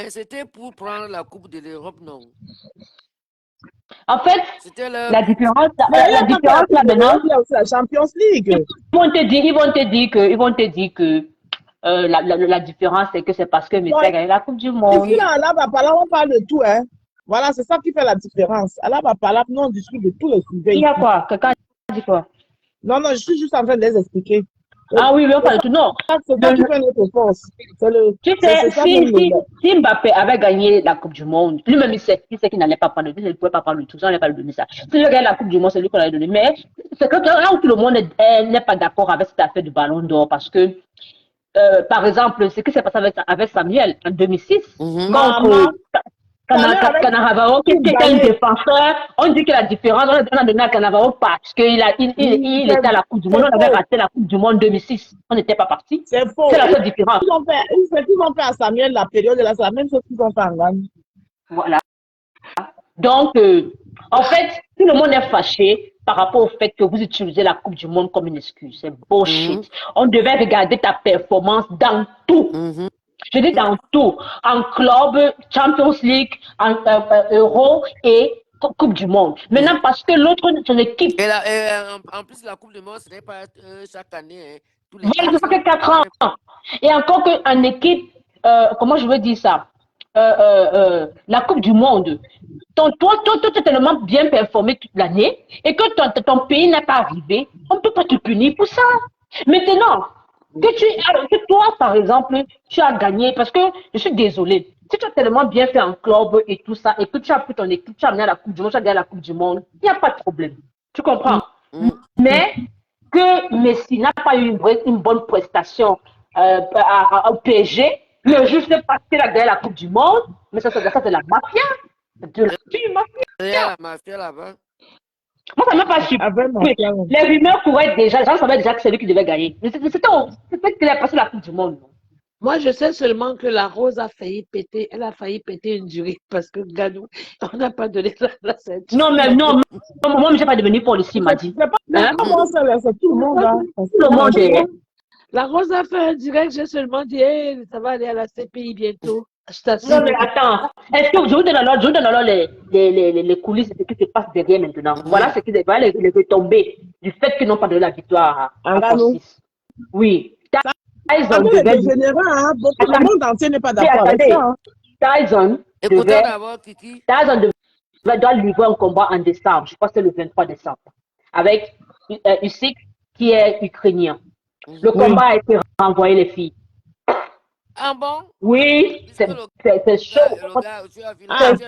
C'était pour prendre la Coupe de l'Europe, non? En fait, la différence là maintenant, il y a aussi la Champions League. Ils vont te dire que la différence, c'est que c'est parce que Messi a gagné la Coupe du Monde. Ici, là, on parle de tout, hein. Voilà, c'est ça qui fait la différence. Alors, nous, on discute de tous les sujets. Il y a quoi? Quelqu'un dit quoi? Non, je suis juste en train de les expliquer. Ah oui, pas du tout. Non. C'est ça qui fait notre force. Tu sais, si Mbappé avait gagné la Coupe du Monde, lui-même il sait qu'il n'allait pas prendre, il ne pouvait pas prendre tout ça, on n'allait pas lui donner ça. Si il a gagné la Coupe du Monde, c'est lui qu'on allait donner. Mais c'est que là où tout le monde n'est pas d'accord avec cette affaire du Ballon d'Or, parce que, par exemple, ce qui s'est passé avec Samuel en 2006, contre Cannavaro, qui était un défenseur, on dit que la différence, on a donné à Cannavaro parce qu'il était à la Coupe du Monde, on avait raté la Coupe du Monde 2006, on n'était pas parti. C'est faux. C'est la seule différence. Ce qu'ils ont fait à Samuel, la période de la même chose qu'ils ont fait en Ghana. Voilà. Donc, en fait, tout le monde est fâché par rapport au fait que vous utilisez la Coupe du Monde comme une excuse. C'est bullshit. On devait regarder ta performance dans tout. Je dis dans tout. En club, Champions League, en Euro et Coupe du Monde. Maintenant, parce que l'autre, son équipe. Et en plus, la Coupe du Monde, ce n'est pas chaque année. Hein, voilà, ça fait 4 ans. Et encore qu'en équipe, comment je veux dire ça? La Coupe du Monde, toi, tu es tellement bien performé toute l'année et que ton pays n'est pas arrivé, on ne peut pas te punir pour ça. Maintenant, que toi, par exemple, tu as gagné, parce que je suis désolée, si tu as tellement bien fait en club et tout ça, et que tu as pris ton équipe, tu as amené à la Coupe du Monde, tu as gagné la Coupe du Monde, il n'y a pas de problème. Tu comprends? Mais que Messi n'a pas eu une bonne prestation au PSG, le juge fait passer la Coupe du Monde, mais ça c'est de la mafia. De la mafia là-bas. Moi, ça ne m'a pas surpris. Les rumeurs couraient déjà, les gens savaient déjà que c'est lui qui devait gagner. Mais c'était qu'il a passé la Coupe du Monde. Moi, je sais seulement que la Rose a failli péter, elle a failli péter une durée parce que Gadou, on n'a pas donné la ceinture. Non, mais non, moi, je n'ai pas devenu policier, il m'a dit. C'est tout le monde. Hein. Tout le monde est. La Rose a fait un direct, j'ai seulement dit, hey, ça va aller à la CPI bientôt. Non, mais attends, est-ce que je vous donne alors les coulisses de ce qui se passe derrière maintenant? Voilà ce qui est les retombées du fait qu'ils n'ont pas donné la victoire à Francis. Oui. Tyson devait... le monde entier n'est pas d'accord avec ça. Tyson doit livrer un combat en décembre, je crois que c'est le 23 décembre, avec Usyk qui est ukrainien. Le combat a été renvoyé, les filles. Ah bon? Oui, c'est chaud. Tu as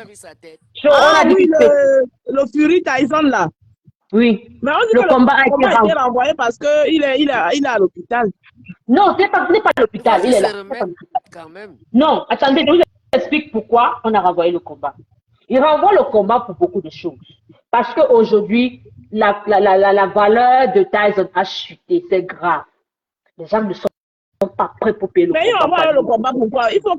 vu sa tête. Oui, le Fury Tyson là. Oui. Mais on dit le combat a été renvoyé parce qu'il est à l'hôpital. Non, ce n'est pas à l'hôpital. Il est là. Quand même. Non, attendez, je vous explique pourquoi on a renvoyé le combat. Il renvoie le combat pour beaucoup de choses. Parce qu'aujourd'hui, la valeur de Tyson a chuté. C'est grave. Les gens ne sont pas prêts pour payer le combat. Mais il renvoie le combat pourquoi? Il faut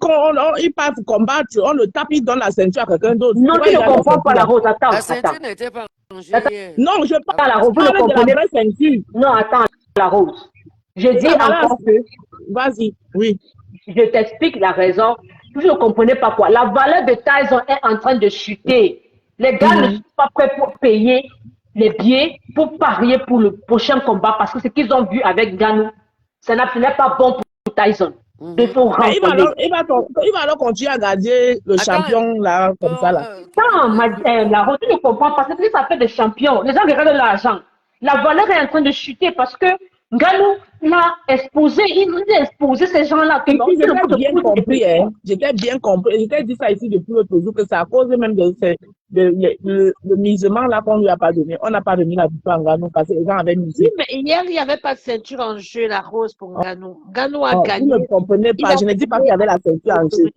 qu'il parte combattre, on le tape, il donne la ceinture à quelqu'un d'autre. Non, tu ne comprends pas la Rose. Attends. La ceinture n'était pas changée. Non, je parle la Rose. de la vraie ceinture. Non, attends, la Rose. Je dis encore que... Vas-y, oui. Je t'explique la raison. Vous ne comprenez pas quoi. La valeur de Tyson est en train de chuter. Les gars ne sont pas prêts pour payer les billets pour parier pour le prochain combat parce que ce qu'ils ont vu avec Ngannou, ce n'est pas bon pour Tyson. Il va alors continuer à garder le champion là, comme ça là. Non, la Rose, tu ne comprends pas. C'est ce que ça fait des champions. Les gens regardent l'argent. La valeur est en train de chuter parce que Ngannou l'a exposé, il a exposé ces gens-là. J'étais bien compris, hein. J'étais bien compris. J'étais dit ça ici depuis l'autre jour, que c'est à cause même de le misement là qu'on lui a pas donné. On n'a pas donné la victoire à Ngannou parce que les gens avaient misé. Oui, mais hier, il n'y avait pas de ceinture en jeu, la Rose, pour Ngannou. Ngannou a gagné. Vous ne comprenez pas. Je ne dis pas qu'il y avait la ceinture en jeu.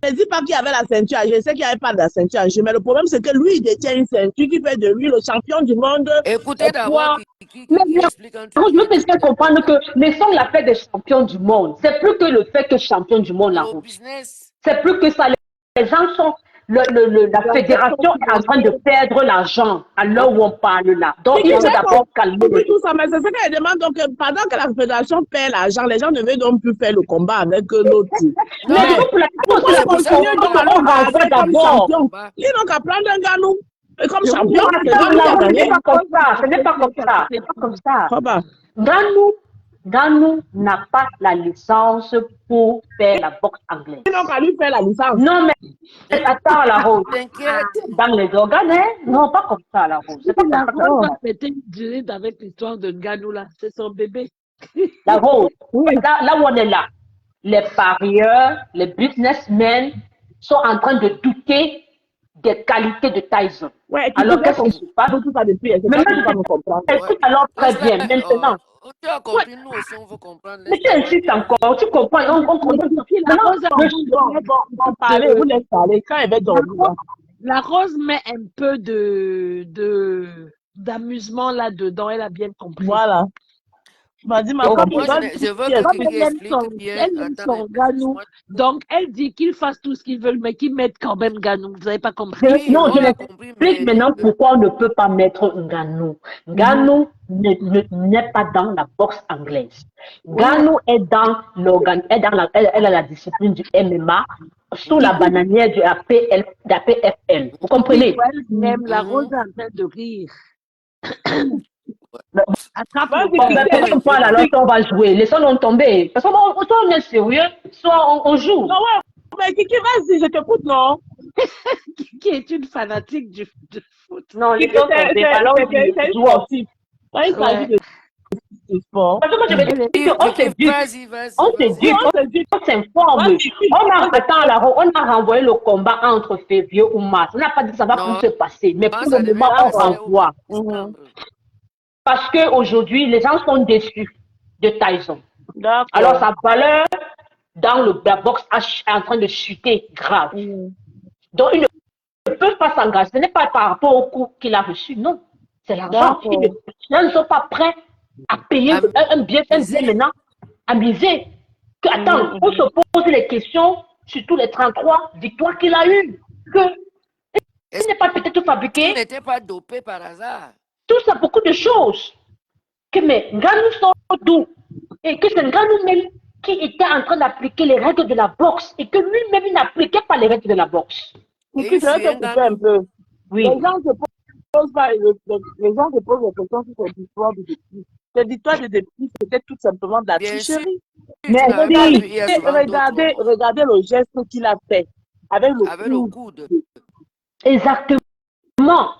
Je ne dis pas qu'il y avait la ceinture, je sais qu'il n'y avait pas de la ceinture en jeu, mais le problème c'est que lui, il détient une ceinture qui fait de lui le champion du monde. Écoutez d'abord, je veux te faire comprendre que laissons la fête des champions du monde. C'est plus que le fait que champion du monde, la Rose. C'est plus que ça. Les gens sont... la fédération est en train de perdre l'argent à l'heure où on parle là. Donc, il faut d'abord calmer. Tout ça, mais c'est ce qu'elle demande. Donc, pendant que la fédération perd l'argent, les gens ne veulent donc plus faire le combat avec l'autre. Mais pour la continuer, on renvoie d'abord. Ils n'ont qu'à prendre un Ngannou comme champion. Ce n'est pas comme ça. Ce n'est pas comme ça. Ce n'est pas comme ça. Ngannou Ganou n'a pas la licence pour faire la boxe anglaise. Ils n'ont qu'à lui faire la licence. Non, mais attends, la rose. T'inquiète. Dans les organes, hein? Non, pas comme ça, la rose. C'est pas La comme ça. Rose va péter une durite avec l'histoire de Nganou là. C'est son bébé. La rose. Là où on est là, les parieurs, les businessmen sont en train de douter des qualités de Tyson. Ouais, Alors, qu'est-ce qui se passe? tout ça depuis, c'est Mais ça que tu vas me comprendre. écoute alors très bien, maintenant. Tu as compris, nous aussi, on veut comprendre. Mais tu insistes encore, tu comprends, on comprend. La Rose a Bon, parlez, vous laissez parler. Quand elle va dormir, La Rose met un peu d'amusement là-dedans. Elle a bien compris. voilà. Vas-y, ma Donc, femme, Moi, je veux que Comme tu elle aime expliques son, bien. elle aime Attends, son Ganou. Donc, elle dit qu'ils fassent tout ce qu'ils veulent, mais qu'ils mettent quand même Ganou. Vous n'avez pas compris? non, je on a compris, m'explique mais- maintenant pourquoi on ne peut pas mettre Ngannou. Ngannou n'est pas dans la boxe anglaise. Ngannou est dans l'organe, elle a la discipline du MMA sous la bananière du APFL. Vous comprenez? Même la Rose est en train de rire. Attrape Vas-y, le Bon, ben, pendant pas alors on va jouer. Laissons-nous tomber. Parce que soit on est sérieux, soit on joue. Non, ouais. Mais Kiki, vas-y, je t'écoute, non? qui est une fanatique du foot. Non, Kiki, laissons tomber. Alors, c'est jouons. sportif. Quand il s'agit de sport, Parce que moi, je vais dire qu'on s'éduque. Vas-y, vas-y. On vas-y. s'éduque, on se dit, on s'informe. On a renvoyé le combat entre février ou mars. On n'a pas dit que ça va Non. plus se passer. Mais pour Ça le devait moment, on passer au renvoie. septembre. Parce qu'aujourd'hui, les gens sont déçus de Tyson. d'accord. Alors, sa valeur dans la boxe est en train de chuter grave. Donc, ils ne peuvent pas s'engager. Ce n'est pas par rapport au coût qu'il a reçu, non. C'est l'argent. D'accord. Ils ne sont pas prêts à payer un bien maintenant, à miser. Attends, on se pose les questions sur tous les 33 victoires qu'il a eues. Il n'est pas peut-être fabriqué. Il n'était pas dopé par hasard. Tout ça, beaucoup de choses. Mais Ngannou sort d'où? Et que c'est Ngannou même qui était en train d'appliquer les règles de la boxe et que lui-même, il n'appliquait pas les règles de la boxe. Kiki, je vais te couper un peu. Oui. Les gens se posent pas, les gens se posent des questions sur cette histoire de défi. Cette histoire de défi, c'était tout simplement de la Bien sûr. tricherie. Tu Mais n'avais pas vu, il y a souvent d'autres- Regardez le geste qu'il a fait avec le Avec le coude. coude. Exactement.